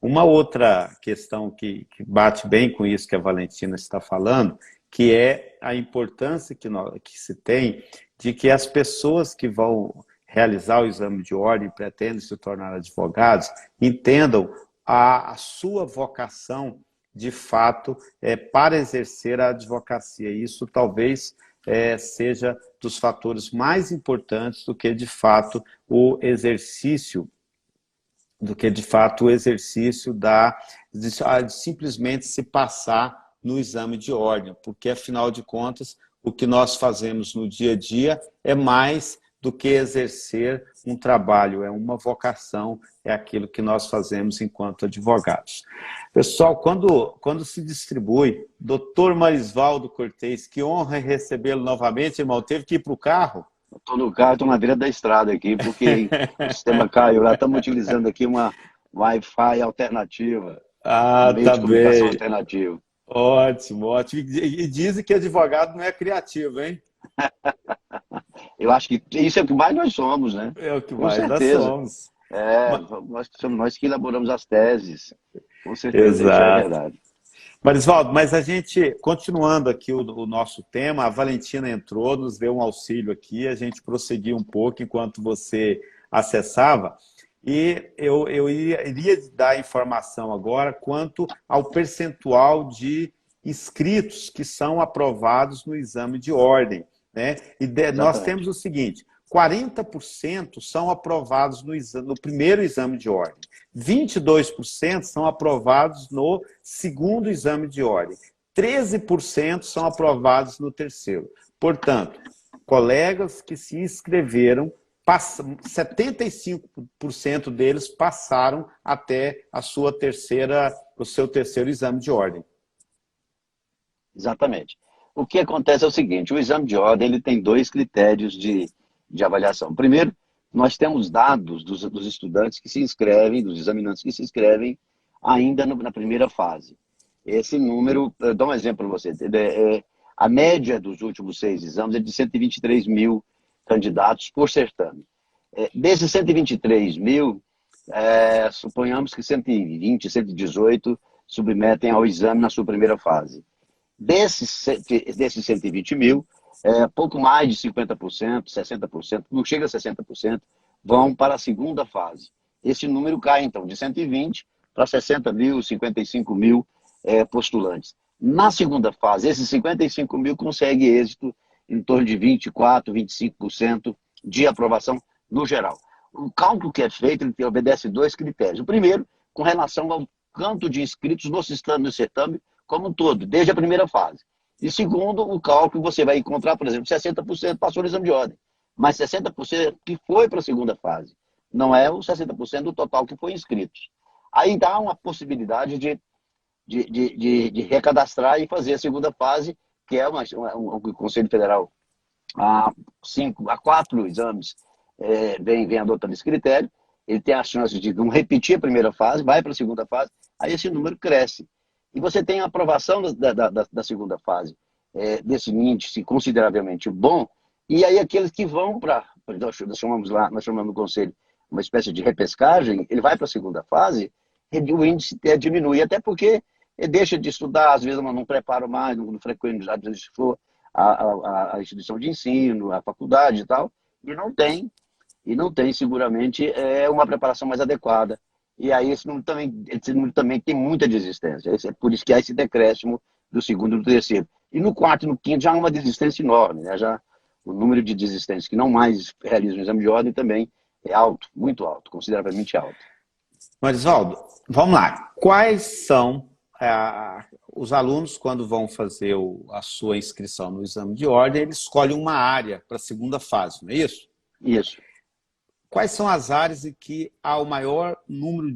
Uma outra questão que bate bem com isso que a Valentina está falando, que é a importância que se tem de que as pessoas que vão realizar o exame de ordem, pretendem se tornar advogados, entendam a sua vocação, de fato, para exercer a advocacia. Isso talvez seja dos fatores mais importantes do que, de fato, o exercício de simplesmente se passar no exame de ordem, porque, afinal de contas, o que nós fazemos no dia a dia é mais do que exercer um trabalho, é uma vocação, é aquilo que nós fazemos enquanto advogados. Pessoal, quando se distribui, doutor Marisvaldo Cortez, que honra recebê-lo novamente, irmão, teve que ir para o carro? Estou no carro, estou na beira da estrada aqui, porque o sistema caiu lá, estamos utilizando aqui uma Wi-Fi alternativa. Ah, meio tá de comunicação bem. alternativo. Ótimo, ótimo. E dizem que advogado não é criativo, hein? Eu acho que isso é o que mais nós somos, né? É o que Com mais nós certeza. somos. Somos nós que elaboramos as teses. Com certeza, isso é Exato. verdade. Marisvaldo, mas a gente, continuando aqui o nosso tema, a Valentina entrou, nos deu um auxílio aqui, a gente prosseguiu um pouco enquanto você acessava, e eu iria dar informação agora quanto ao percentual de inscritos que são aprovados no exame de ordem, né? Nós temos o seguinte, 40% são aprovados no primeiro exame de ordem, 22% são aprovados no segundo exame de ordem, 13% são aprovados no terceiro. Portanto, colegas que se inscreveram, 75% deles passaram até o seu terceiro exame de ordem. Exatamente. O que acontece é o seguinte, o exame de ordem ele tem 2 critérios de avaliação. Primeiro, nós temos dados dos estudantes que se inscrevem, dos examinantes que se inscrevem ainda na primeira fase. Esse número, eu dou um exemplo para você, a média dos últimos 6 exames é de 123 mil candidatos por certame. Desses 123 mil, suponhamos que 120, 118 submetem ao exame na sua primeira fase. Desses 120 mil, pouco mais de 50%, 60%, não chega a 60%, vão para a segunda fase. Esse número cai, então, de 120 para 60 mil, 55 mil postulantes. Na segunda fase, esses 55 mil conseguem êxito em torno de 24%, 25% de aprovação no geral. O cálculo que é feito, ele obedece dois critérios. O primeiro, com relação ao quanto de inscritos no certame como um todo, desde a primeira fase. E segundo, o cálculo você vai encontrar, por exemplo, 60% passou no exame de ordem, mas 60% que foi para a segunda fase. Não é os 60% do total que foi inscritos. Aí dá uma possibilidade de recadastrar e fazer a segunda fase, que é o Conselho Federal há 4 exames vem adotando esse critério. Ele tem a chance de não repetir a primeira fase, vai para a segunda fase, aí esse número cresce. E você tem a aprovação da segunda fase desse índice consideravelmente bom, e aí aqueles que vão para, nós chamamos no Conselho uma espécie de repescagem, ele vai para a segunda fase, o índice diminui, até porque deixa de estudar, às vezes não prepara mais, não frequenta, às vezes for a instituição de ensino, a faculdade e tal, e não tem seguramente uma preparação mais adequada. E aí esse número também tem muita desistência. É por isso que há esse decréscimo do segundo e do terceiro. E no quarto e no quinto já há uma desistência enorme, né? Já o número de desistentes que não mais realizam o exame de ordem também é alto, muito alto, consideravelmente alto. Marisvaldo, vamos lá. Quais são os alunos, quando vão fazer a sua inscrição no exame de ordem, eles escolhem uma área para a segunda fase, não é isso? Isso. Quais são as áreas em que há o maior número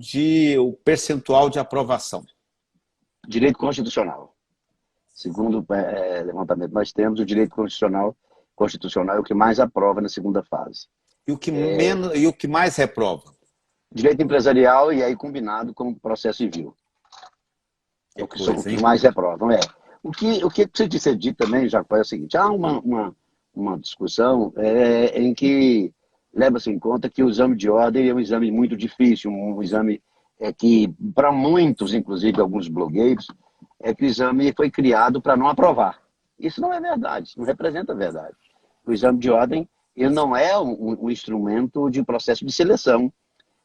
o percentual de aprovação? Direito constitucional. Segundo o levantamento que nós temos, o direito constitucional é o que mais aprova na segunda fase. E o que mais reprova? Direito empresarial e aí combinado com o processo civil. É o que mais reprovam. O que precisa ser dito também, Jacó, é o seguinte: há uma discussão em que leva-se em conta que o exame de ordem é um exame muito difícil, um exame que, para muitos, inclusive alguns blogueiros, que o exame foi criado para não aprovar. Isso não é verdade, isso não representa a verdade. O exame de ordem ele não é um instrumento de processo de seleção.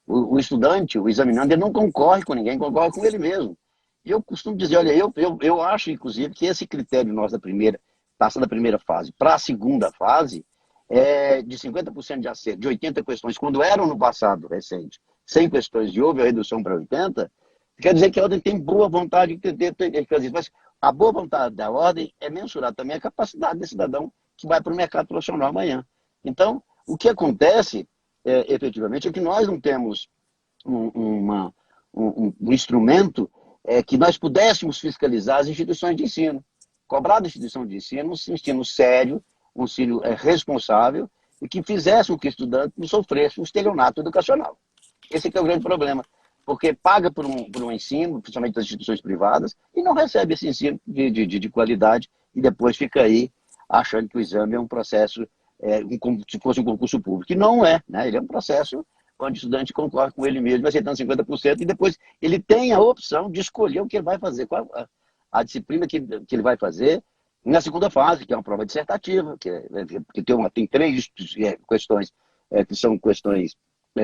O estudante, o examinando, ele não concorre com ninguém, concorre com ele mesmo. E eu costumo dizer, olha, eu acho, inclusive, que esse critério nosso passa da primeira fase para a segunda fase, de 50% de acerto, de 80 questões, quando eram no passado recente, 100 questões e houve a redução para 80, quer dizer que a ordem tem boa vontade de fazer isso. Mas a boa vontade da ordem é mensurar também a capacidade desse cidadão que vai para o mercado profissional amanhã. Então, o que acontece, efetivamente, é que nós não temos um instrumento que nós pudéssemos fiscalizar as instituições de ensino. Cobrar da instituição de ensino um ensino sério, um ensino responsável e que fizesse com que o estudante não sofresse um estelionato educacional. Esse é o grande problema, porque paga por um ensino, principalmente das instituições privadas, e não recebe esse ensino de qualidade e depois fica aí achando que o exame é um processo como se fosse um concurso público. E não é, né? Ele é um processo onde o estudante concorre com ele mesmo, aceitando 50%, e depois ele tem a opção de escolher o que ele vai fazer, qual a disciplina que ele vai fazer na segunda fase, que é uma prova dissertativa, que tem 3 questões que são questões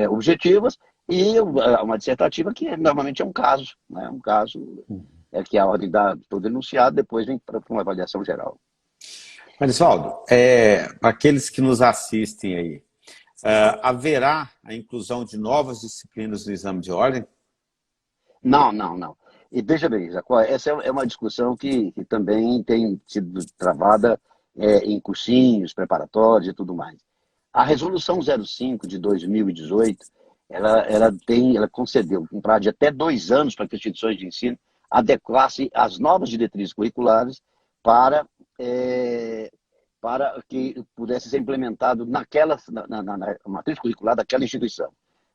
objetivas, e uma dissertativa que normalmente é um caso, né? Um caso que a ordem dá todo enunciado, depois vem para uma avaliação geral. Marisvaldo, para aqueles que nos assistem aí, haverá a inclusão de novas disciplinas no exame de ordem? Não. E veja bem, Jacó, essa é uma discussão que também tem sido travada em cursinhos preparatórios e tudo mais. A Resolução 05 de 2018, ela concedeu um prazo de até 2 anos para que as instituições de ensino adequassem as novas diretrizes curriculares para que pudesse ser implementado na matriz curricular daquela instituição.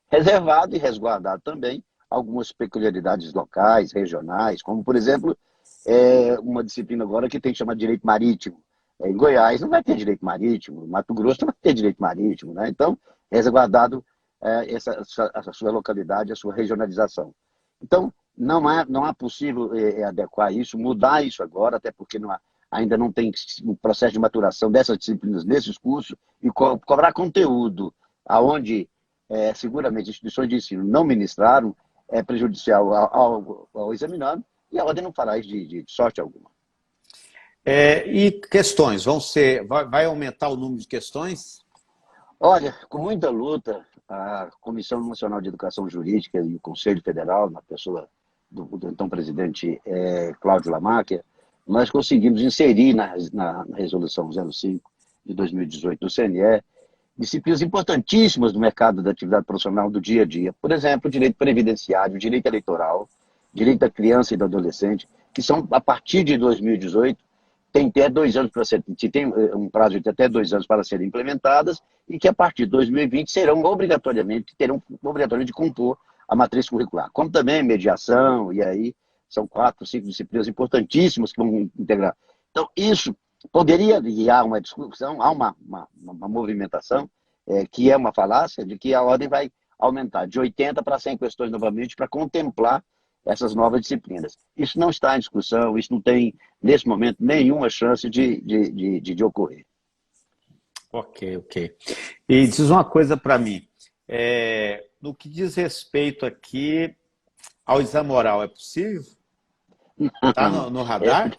Reservado e resguardado também algumas peculiaridades locais, regionais, como, por exemplo, uma disciplina agora que tem que chamar de direito marítimo. Em Goiás não vai ter direito marítimo, no Mato Grosso não vai ter direito marítimo, né? Então, resguardado a sua localidade, a sua regionalização. Então, não é possível adequar isso, mudar isso agora, até porque ainda não tem um processo de maturação dessas disciplinas nesses cursos, e cobrar conteúdo aonde seguramente instituições de ensino não ministraram é prejudicial ao examinando, e a ordem não fará isso de sorte alguma. E questões, vai aumentar o número de questões? Olha, com muita luta, a Comissão Nacional de Educação Jurídica e o Conselho Federal, na pessoa do então presidente Cláudio Lamáquia, nós conseguimos inserir na Resolução 05 de 2018 do CNE disciplinas importantíssimas do mercado da atividade profissional do dia a dia. Por exemplo, direito previdenciário, direito eleitoral, direito da criança e do adolescente, que são, a partir de 2018, tem até 2 anos para ser, tem um prazo de até 2 anos para serem implementadas, e que a partir de 2020 terão obrigatoriamente de compor a matriz curricular. Como também mediação, e aí são 4, 5 disciplinas importantíssimas que vão integrar. Então, isso poderia guiar uma discussão, há uma movimentação, que é uma falácia, de que a ordem vai aumentar de 80 para 100 questões novamente para contemplar essas novas disciplinas. Isso não está em discussão, isso não tem, nesse momento, nenhuma chance de ocorrer. Ok. E diz uma coisa para mim, no que diz respeito aqui ao exame oral, é possível? Está no radar?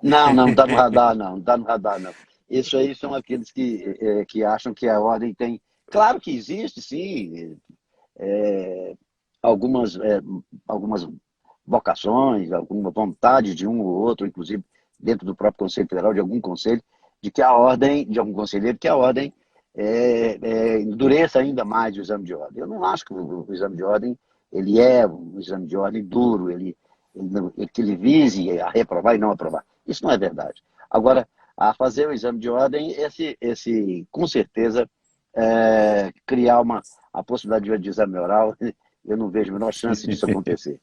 Não está no radar, não. Está no radar, não. Isso aí são aqueles que acham que a ordem tem... Claro que existe, sim, algumas vocações, alguma vontade de um ou outro, inclusive dentro do próprio Conselho Federal, de algum conselho, de algum conselheiro, que a ordem endureça ainda mais o exame de ordem. Eu não acho que o exame de ordem ele é um exame de ordem duro, que ele vise a reprovar e não aprovar. Isso não é verdade. Agora, a fazer o exame de ordem, com certeza, criar a possibilidade de exame oral, eu não vejo a menor chance disso acontecer.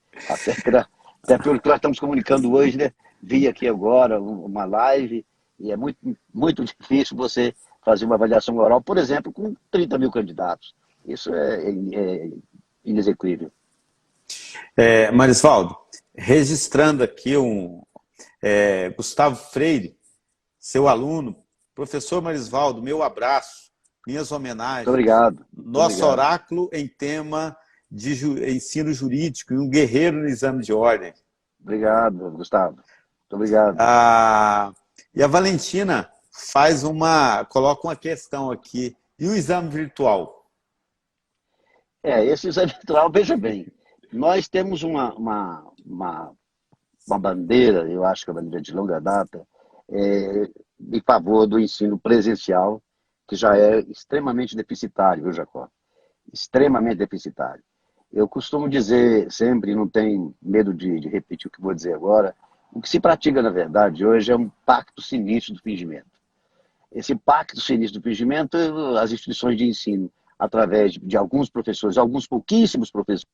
Até pelo que nós estamos comunicando hoje, né? Vi aqui agora uma live, e é muito, muito difícil você fazer uma avaliação oral, por exemplo, com 30 mil candidatos. Isso é inexequível. Marisvaldo, registrando aqui Gustavo Freire, seu aluno, professor Marisvaldo, meu abraço, minhas homenagens. Muito obrigado. Nosso oráculo em tema de ensino jurídico e um guerreiro no exame de ordem. Obrigado, Gustavo. Muito obrigado. E a Valentina coloca uma questão aqui. E o exame virtual? Esse exame virtual, veja bem, nós temos uma bandeira, eu acho que é uma bandeira de longa data, em favor do ensino presencial, que já é extremamente deficitário, viu, Jacó? Extremamente deficitário. Eu costumo dizer sempre, não tenho medo de repetir o que vou dizer agora, o que se pratica, na verdade, hoje é um pacto sinistro do fingimento. Esse pacto sinistro do fingimento, as instituições de ensino, através de alguns professores, alguns pouquíssimos professores,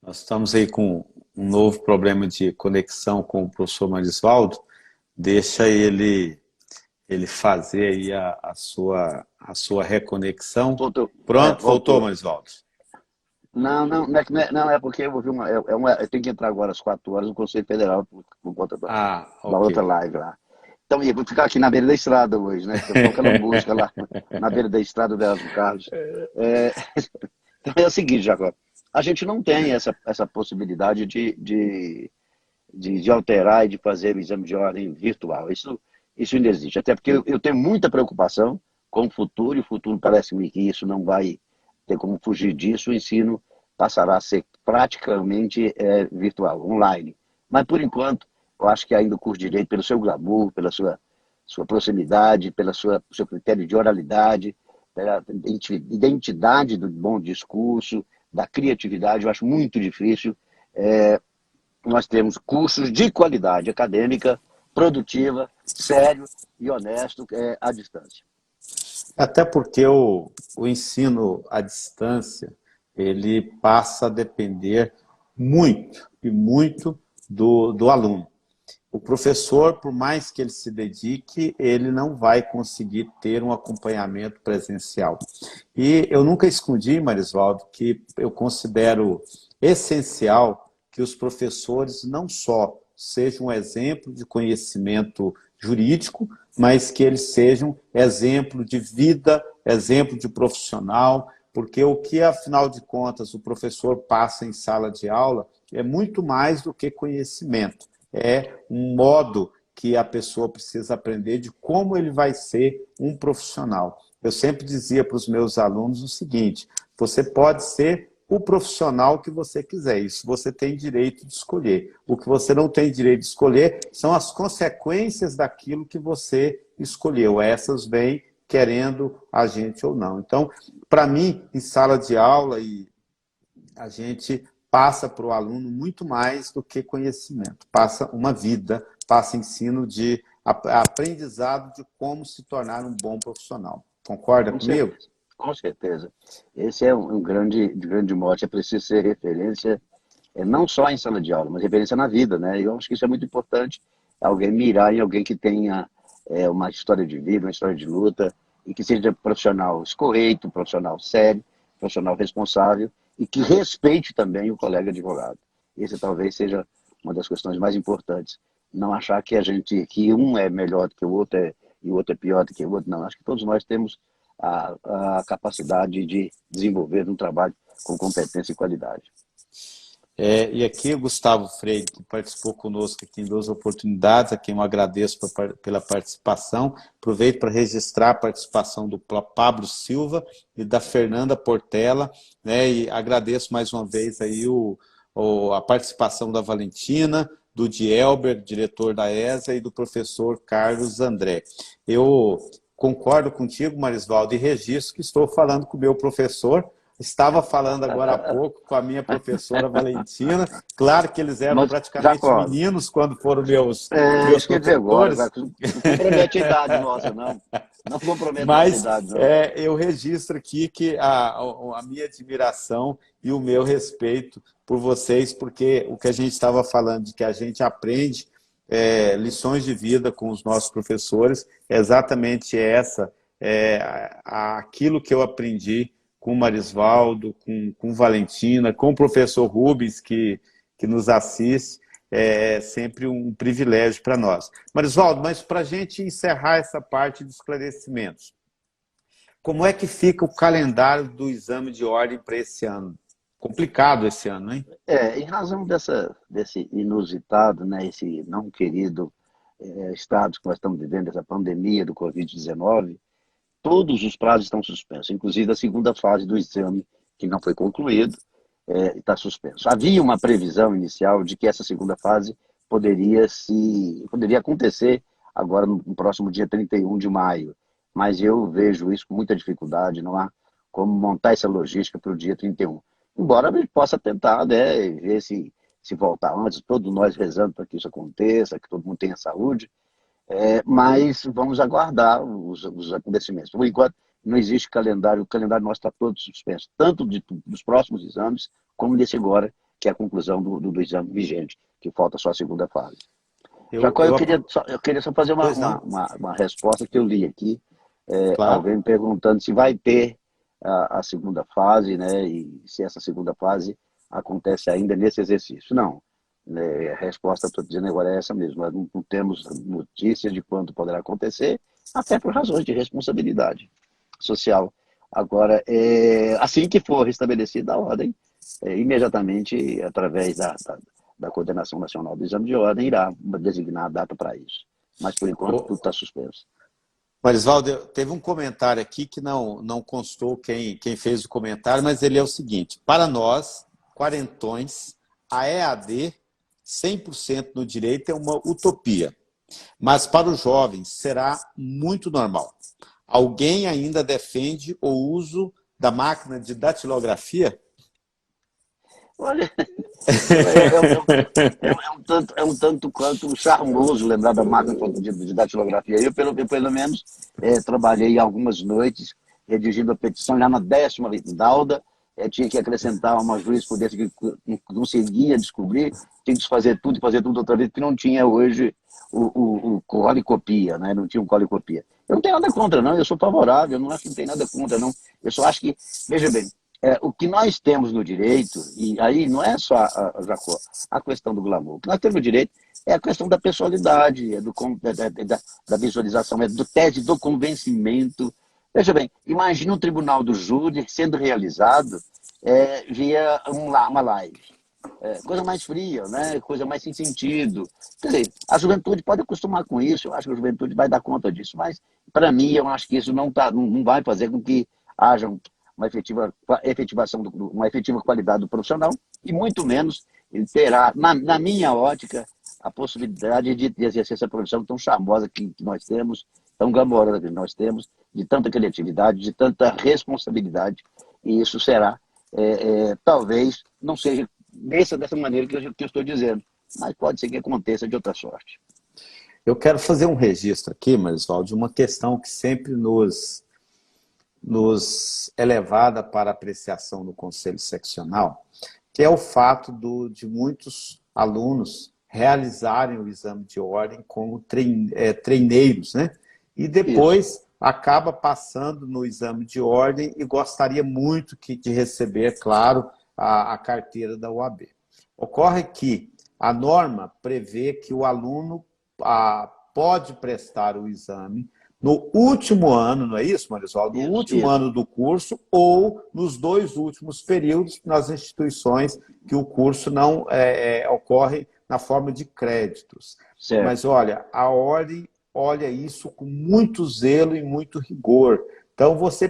Nós estamos aí com um novo problema de conexão com o professor Marisvaldo. Deixa ele fazer aí a sua reconexão. Pronto, voltou, Marisvaldo. Não é porque eu ouvi eu tenho que entrar agora às 4 horas no Conselho Federal por conta da outra live lá. Então, eu vou ficar aqui na beira da estrada hoje, né? Estou colocando música lá na beira da estrada do Erasmo Carlos. Então é o seguinte, Jacó. A gente não tem essa possibilidade de alterar e de fazer o exame de ordem virtual. Isso ainda existe. Até porque eu tenho muita preocupação com o futuro, e o futuro parece-me que isso não vai ter como fugir disso. O ensino passará a ser praticamente virtual, online. Mas, por enquanto, eu acho que ainda o curso de Direito, pelo seu glamour, pela sua proximidade, pelo seu critério de oralidade, pela identidade do bom discurso, da criatividade, eu acho muito difícil nós temos cursos de qualidade acadêmica, produtiva, sério e honesto à distância. Até porque o ensino à distância, ele passa a depender muito e muito do aluno. O professor, por mais que ele se dedique, ele não vai conseguir ter um acompanhamento presencial. E eu nunca escondi, Marisvaldo, que eu considero essencial que os professores não só sejam um exemplo de conhecimento jurídico, mas que eles sejam exemplo de vida, exemplo de profissional, porque o que, afinal de contas, o professor passa em sala de aula é muito mais do que conhecimento. É um modo que a pessoa precisa aprender de como ele vai ser um profissional. Eu sempre dizia para os meus alunos o seguinte: você pode ser o profissional que você quiser, isso você tem direito de escolher. O que você não tem direito de escolher são as consequências daquilo que você escolheu. Essas vêm querendo a gente ou não. Então, para mim, em sala de aula, a gente passa para o aluno muito mais do que conhecimento. Passa uma vida, passa ensino de aprendizado de como se tornar um bom profissional. Concorda comigo? Com certeza. Esse é um grande mote. É preciso ser referência, não só em sala de aula, mas referência na vida, né? Eu acho que isso é muito importante. Alguém mirar em alguém que tenha uma história de vida, uma história de luta, e que seja profissional escorreito, profissional sério, profissional responsável, e que respeite também o colega advogado. Esse talvez seja uma das questões mais importantes. Não achar que um é melhor do que o outro e o outro é pior do que o outro. Não, acho que todos nós temos a capacidade de desenvolver um trabalho com competência e qualidade. E aqui o Gustavo Freire, que participou conosco aqui em 2 oportunidades, a quem eu agradeço pela participação. Aproveito para registrar a participação do Pablo Silva e da Fernanda Portela, né, e agradeço mais uma vez aí a participação da Valentina, do Dielber, diretor da ESA, e do professor Carlos André. Eu concordo contigo, Marisvaldo, e registro que estou falando com o meu professor. Estava falando agora há pouco com a minha professora Valentina. Claro que eles eram praticamente Jacó, meninos quando foram meus isso quer dizer agora, professores. não compromete a idade nossa, não. Não compromete a nossa Mas idade, não. eu registro aqui que a minha admiração e o meu respeito por vocês, porque o que a gente estava falando de que a gente aprende lições de vida com os nossos professores, é exatamente aquilo que eu aprendi com o Marisvaldo, com Valentina, com o professor Rubens, que nos assiste, é sempre um privilégio para nós. Marisvaldo, mas para a gente encerrar essa parte de esclarecimentos, como é que fica o calendário do exame de ordem para esse ano? Complicado esse ano, hein? Em razão desse inusitado, né, esse não querido estado que nós estamos vivendo, essa pandemia do Covid-19, todos os prazos estão suspensos, inclusive a segunda fase do exame, que não foi concluído, está suspenso. Havia uma previsão inicial de que essa segunda fase poderia acontecer agora no próximo dia 31 de maio, mas eu vejo isso com muita dificuldade, não há como montar essa logística para o dia 31. Embora a gente possa tentar, né, ver se voltar antes, todos nós rezando para que isso aconteça, que todo mundo tenha saúde, mas vamos aguardar os acontecimentos. Por enquanto, não existe calendário, o calendário nosso está todo suspenso, tanto dos próximos exames, como desse agora, que é a conclusão do exame vigente, que falta só a segunda fase. Jacó, eu queria só fazer uma resposta que eu li aqui, Claro. Alguém me perguntando se vai ter a segunda fase, né, e se essa segunda fase acontece ainda nesse exercício. Não. A resposta, estou dizendo agora, é essa mesmo. Nós não temos notícia de quando poderá acontecer, até por razões de responsabilidade social. Agora, assim que for restabelecida a ordem, imediatamente, através da Coordenação Nacional do Exame de Ordem, irá designar a data para isso. Mas, por enquanto, tudo está suspenso. Marisvaldo, teve um comentário aqui que não constou quem fez o comentário, mas ele é o seguinte: para nós, quarentões, a EAD 100% no direito é uma utopia, mas para os jovens será muito normal. Alguém ainda defende o uso da máquina de datilografia? Olha, é um tanto quanto charmoso lembrar da máquina de datilografia. Eu, pelo menos, trabalhei algumas noites redigindo a petição, já na 10ª lauda, tinha que acrescentar uma jurisprudência que não conseguia descobrir, tinha que fazer tudo e fazer tudo outra vez, porque não tinha hoje o cola e copia, né? Não tinha um cola e copia. Eu não tenho nada contra, não, eu sou favorável, eu não acho que não tem nada contra, não. Eu só acho que, veja bem, o que nós temos no direito, e aí não é só Jacó, a questão do glamour. O que nós temos no direito é a questão da pessoalidade, da visualização, é do tese do convencimento. Veja bem, imagine um tribunal do júri sendo realizado via uma live. Coisa mais fria, né? Coisa mais sem sentido. Quer dizer, a juventude pode acostumar com isso, eu acho que a juventude vai dar conta disso, mas, para mim, eu acho que isso não vai fazer com que haja uma efetiva qualidade do profissional, e muito menos ele terá, na minha ótica, a possibilidade de exercer essa profissão tão charmosa que nós temos, tão glamourosa que nós temos, de tanta criatividade, de tanta responsabilidade, e isso será, talvez, não seja dessa maneira que eu estou dizendo, mas pode ser que aconteça de outra sorte. Eu quero fazer um registro aqui, Marisval, de uma questão que sempre nos é levada para apreciação no Conselho Seccional, que é o fato de muitos alunos realizarem o exame de ordem como treineiros, né? E depois acaba passando no exame de ordem e gostaria muito de receber, claro, a carteira da OAB. Ocorre que a norma prevê que o aluno pode prestar o exame no último ano, não é isso, Marisol? No último ano do curso ou nos 2 últimos períodos nas instituições que o curso não ocorre na forma de créditos. Certo. Mas, olha, a ordem olha isso com muito zelo e muito rigor. Então, você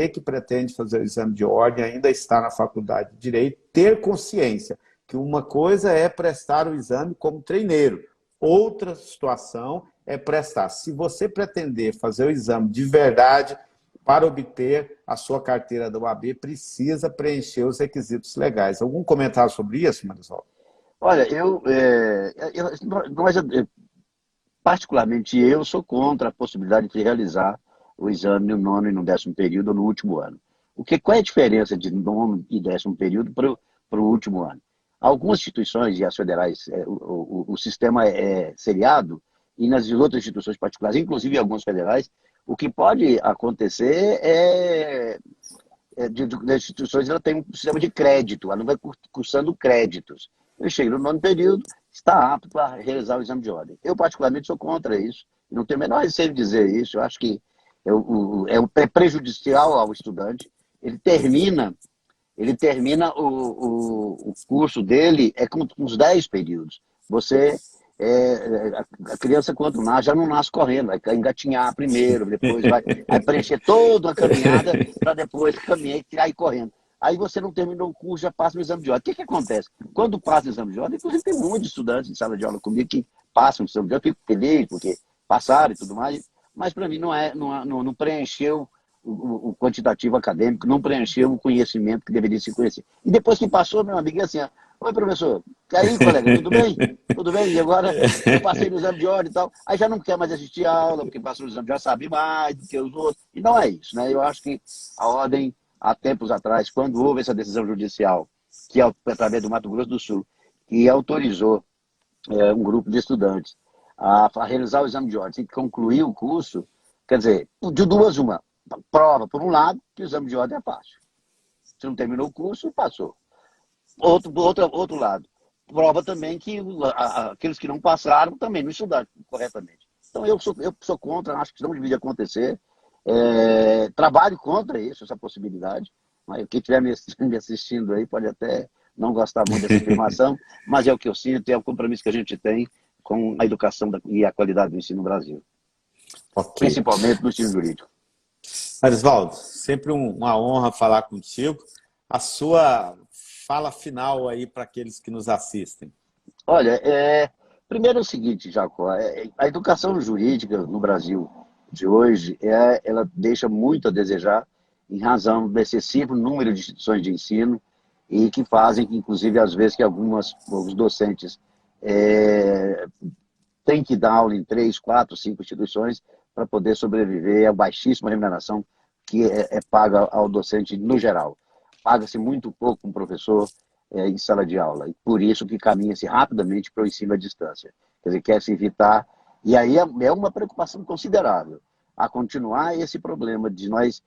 que pretende fazer o exame de ordem, ainda está na faculdade de Direito, ter consciência que uma coisa é prestar o exame como treineiro, outra situação é prestar. Se você pretender fazer o exame de verdade para obter a sua carteira da OAB, precisa preencher os requisitos legais. Algum comentário sobre isso, Marisol? Olha, particularmente eu sou contra a possibilidade de realizar o exame no 9º e no 10º período ou no último ano. Qual é a diferença de 9º e 10º período para o último ano? Algumas instituições e as federais, o sistema é seriado, e nas outras instituições particulares, inclusive algumas federais, o que pode acontecer das instituições, ela tem um sistema de crédito, ela não vai cursando créditos. Ele chega no 9º período, está apto para realizar o exame de ordem. Eu, particularmente, sou contra isso, não tenho o menor receio de dizer isso, eu acho que é prejudicial ao estudante. Ele termina o curso dele com uns 10 períodos. A criança, quando nasce, já não nasce correndo, vai engatinhar primeiro, depois vai preencher toda a caminhada para depois caminhar e ir correndo. Aí você não terminou o curso, já passa no exame de ordem. O que acontece? Quando passa no exame de ordem, inclusive tem muitos estudantes de sala de aula comigo que passam no exame de ordem, eu fico feliz porque passaram e tudo mais, mas para mim não preencheu o quantitativo acadêmico, não preencheu o conhecimento que deveria se conhecer. E depois que passou, meu amigo, é assim, oi, professor, e aí, colega, tudo bem? Tudo bem? E agora eu passei no exame de ordem e tal, aí já não quer mais assistir a aula, porque passou no exame, já sabe mais do que os outros, e não é isso, né? Eu acho que a ordem, há tempos atrás, quando houve essa decisão judicial, que é através do Mato Grosso do Sul, que autorizou um grupo de estudantes a realizar o exame de ordem, sem concluir o curso, quer dizer, de duas uma, prova, por um lado, que o exame de ordem é fácil. Se não terminou o curso, passou. Outro lado, prova também que aqueles que não passaram também não estudaram corretamente. Então, eu sou contra, acho que isso não devia acontecer. Trabalho contra isso, essa possibilidade. Mas quem estiver me assistindo aí pode até não gostar muito dessa afirmação, mas é o que eu sinto, é o compromisso que a gente tem com a educação e a qualidade do ensino no Brasil. Okay. Principalmente no ensino jurídico. Marisvaldo, sempre uma honra falar contigo. A sua fala final aí para aqueles que nos assistem. Olha, primeiro é o seguinte, Jacó, a educação jurídica no Brasil de hoje, ela deixa muito a desejar em razão do excessivo número de instituições de ensino e que fazem, inclusive, às vezes, que alguns docentes têm que dar aula em 3, 4, 5 instituições para poder sobreviver à baixíssima remuneração que é paga ao docente no geral. Paga-se muito pouco um professor em sala de aula, e por isso que caminha-se rapidamente para o ensino à distância. Quer dizer, quer se evitar, e aí é uma preocupação considerável, a continuar esse problema de nós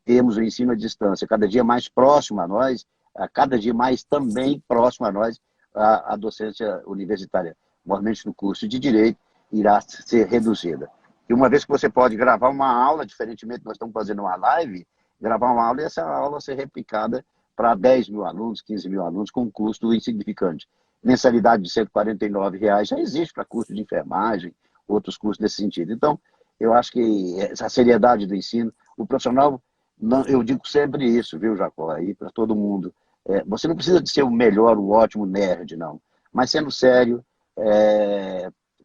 termos o ensino à distância cada dia mais próximo a nós, a cada dia mais também próximo a nós, a docência universitária, normalmente no curso de Direito, irá ser reduzida. E uma vez que você pode gravar uma aula, diferentemente nós estamos fazendo uma live, gravar uma aula e essa aula ser replicada para 10 mil alunos, 15 mil alunos, com um custo insignificante. Mensalidade de R$ 149 já existe para curso de enfermagem, outros cursos nesse sentido. Então, eu acho que essa seriedade do ensino, o profissional, não, eu digo sempre isso, viu, Jacó, aí para todo mundo. Você não precisa de ser o melhor, o ótimo nerd, não. Mas sendo sério,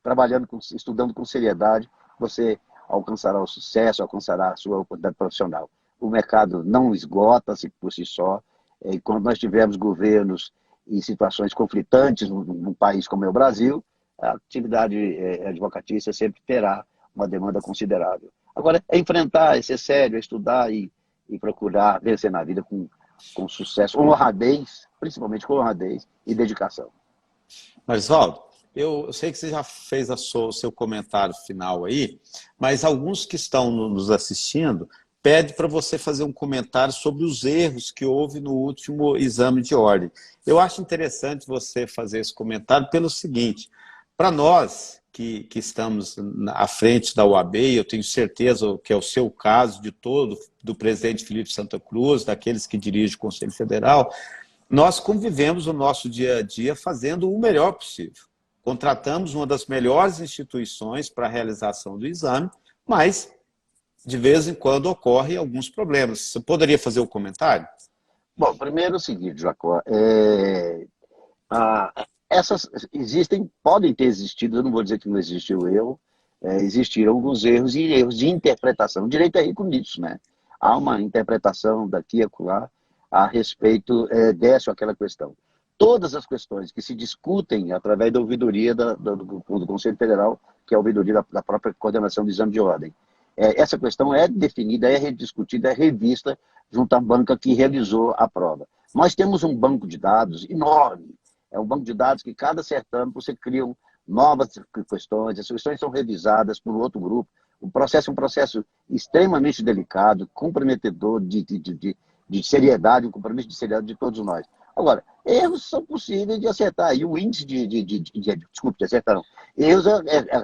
trabalhando, estudando com seriedade, você alcançará o sucesso, alcançará a sua oportunidade profissional. O mercado não esgota-se por si só. E quando nós tivermos governos e situações conflitantes num país como é o Brasil, a atividade advocatícia sempre terá uma demanda considerável. Agora, é enfrentar, é ser sério, é estudar e procurar vencer na vida com sucesso, honradez, principalmente com honradez e dedicação. Marisvaldo, eu sei que você já fez o seu comentário final aí, mas alguns que estão nos assistindo pede para você fazer um comentário sobre os erros que houve no último exame de ordem. Eu acho interessante você fazer esse comentário pelo seguinte: para nós que estamos à frente da OAB, eu tenho certeza que é o seu caso, de todo, do presidente Felipe Santa Cruz, daqueles que dirigem o Conselho Federal, nós convivemos o nosso dia a dia fazendo o melhor possível. Contratamos uma das melhores instituições para a realização do exame, mas de vez em quando ocorrem alguns problemas. Você poderia fazer o comentário? Bom, primeiro é o seguinte, Jacó, essas existem, podem ter existido, eu não vou dizer que não existiu erro, existiram alguns erros e erros de interpretação. O direito é rico nisso, né? Há uma interpretação daqui a acolá a respeito dessa ou aquela questão. Todas as questões que se discutem através da ouvidoria do Conselho Federal, que é a ouvidoria da própria coordenação do exame de ordem, essa questão é definida, é rediscutida, é revista junto à banca que realizou a prova. Nós temos um banco de dados enorme. É um banco de dados que cada certame você cria novas questões, as questões são revisadas por outro grupo. O processo é um processo extremamente delicado, comprometedor de seriedade, um compromisso de seriedade de todos nós. Agora, erros são possíveis de acertar, e o índice desculpe, de acertar não. Erros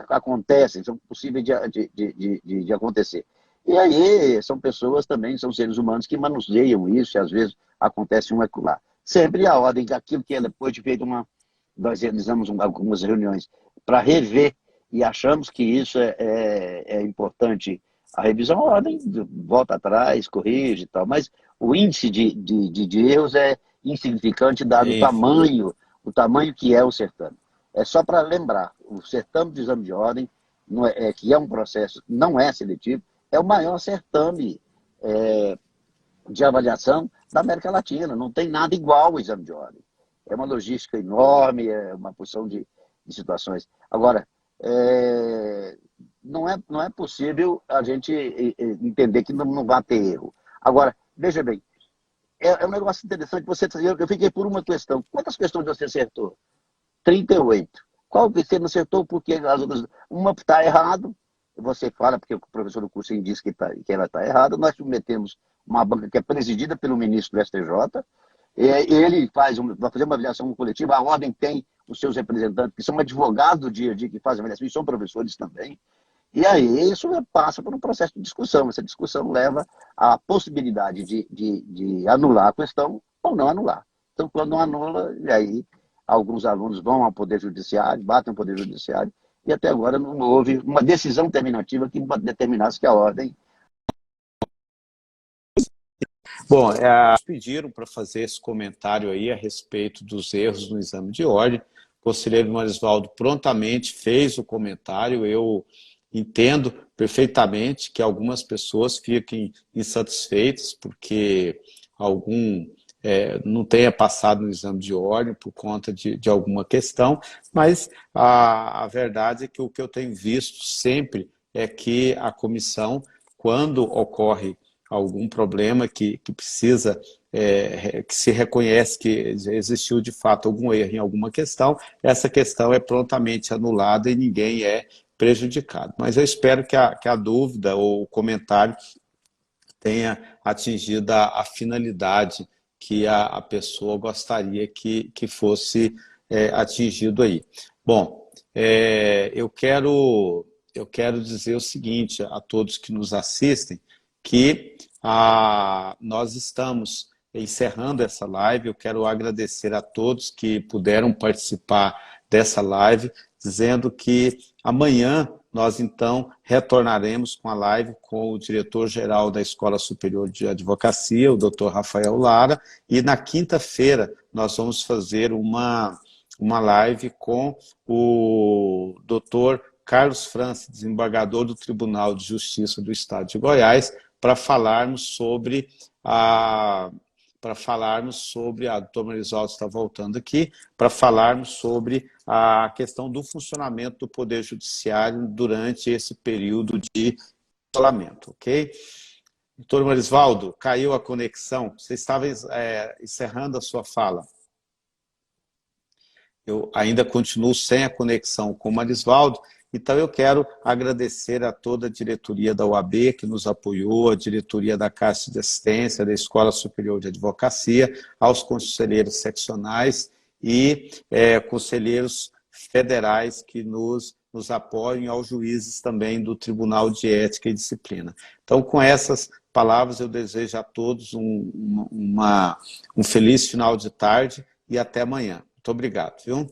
acontecem, são possíveis de acontecer. E aí são pessoas também, são seres humanos que manuseiam isso, e às vezes acontece um acolá. Sempre a ordem daquilo que depois de feito nós realizamos algumas reuniões para rever, e achamos que isso é importante. A revisão, a ordem volta atrás, corrige e tal, mas o índice de erros é insignificante dado o tamanho que é o certame. É só para lembrar, o certame de exame de ordem, que é um processo, não é seletivo, é o maior certame de avaliação da América Latina. Não tem nada igual ao exame de ordem. É uma logística enorme, é uma porção de situações. Agora, não é possível a gente entender que não vai ter erro. Agora, veja bem, é um negócio interessante. Eu fiquei por uma questão. Quantas questões você acertou? 38. Qual você não acertou? Porque as outras... Uma está errado, você fala, porque o professor do curso diz que ela está errada. Nós submetemos uma banca que é presidida pelo ministro do STJ. Ele vai fazer uma avaliação coletiva. A ordem tem os seus representantes, que são advogados do dia a dia, que fazem avaliação, e são professores também. E aí isso passa por um processo de discussão. Essa discussão leva à possibilidade de anular a questão ou não anular. Então, quando não anula, e aí alguns alunos vão ao Poder Judiciário, batem no Poder Judiciário, e até agora não houve uma decisão terminativa que determinasse que a ordem... Bom, pediram para fazer esse comentário aí a respeito dos erros no exame de ordem. O conselheiro Marisvaldo prontamente fez o comentário. Eu entendo perfeitamente que algumas pessoas fiquem insatisfeitas porque algum não tenha passado no exame de ordem por conta de alguma questão, mas a verdade é que o que eu tenho visto sempre é que a comissão, quando ocorre algum problema que precisa, que se reconhece que existiu de fato algum erro em alguma questão, essa questão é prontamente anulada e ninguém é prejudicado. Mas eu espero que a dúvida ou o comentário tenha atingido a finalidade que a pessoa gostaria que fosse atingido aí. Bom, eu quero dizer o seguinte a todos que nos assistem, que nós estamos encerrando essa live. Eu quero agradecer a todos que puderam participar dessa live, dizendo que amanhã nós, então, retornaremos com a live com o diretor-geral da Escola Superior de Advocacia, o Dr. Rafael Lara, e na quinta-feira nós vamos fazer uma live com o Dr. Carlos França, desembargador do Tribunal de Justiça do Estado de Goiás, para falarmos sobre a doutora Marisolda está voltando aqui, para falarmos sobre a questão do funcionamento do Poder Judiciário durante esse período de isolamento, ok? Doutor Marisolda, caiu a conexão, você estava encerrando a sua fala. Eu ainda continuo sem a conexão com o Marisolda, então eu quero agradecer a toda a diretoria da UAB que nos apoiou, a diretoria da Caixa de Assistência, da Escola Superior de Advocacia, aos conselheiros seccionais e conselheiros federais que nos apoiam, e aos juízes também do Tribunal de Ética e Disciplina. Então, com essas palavras, eu desejo a todos um feliz final de tarde e até amanhã. Muito obrigado, viu?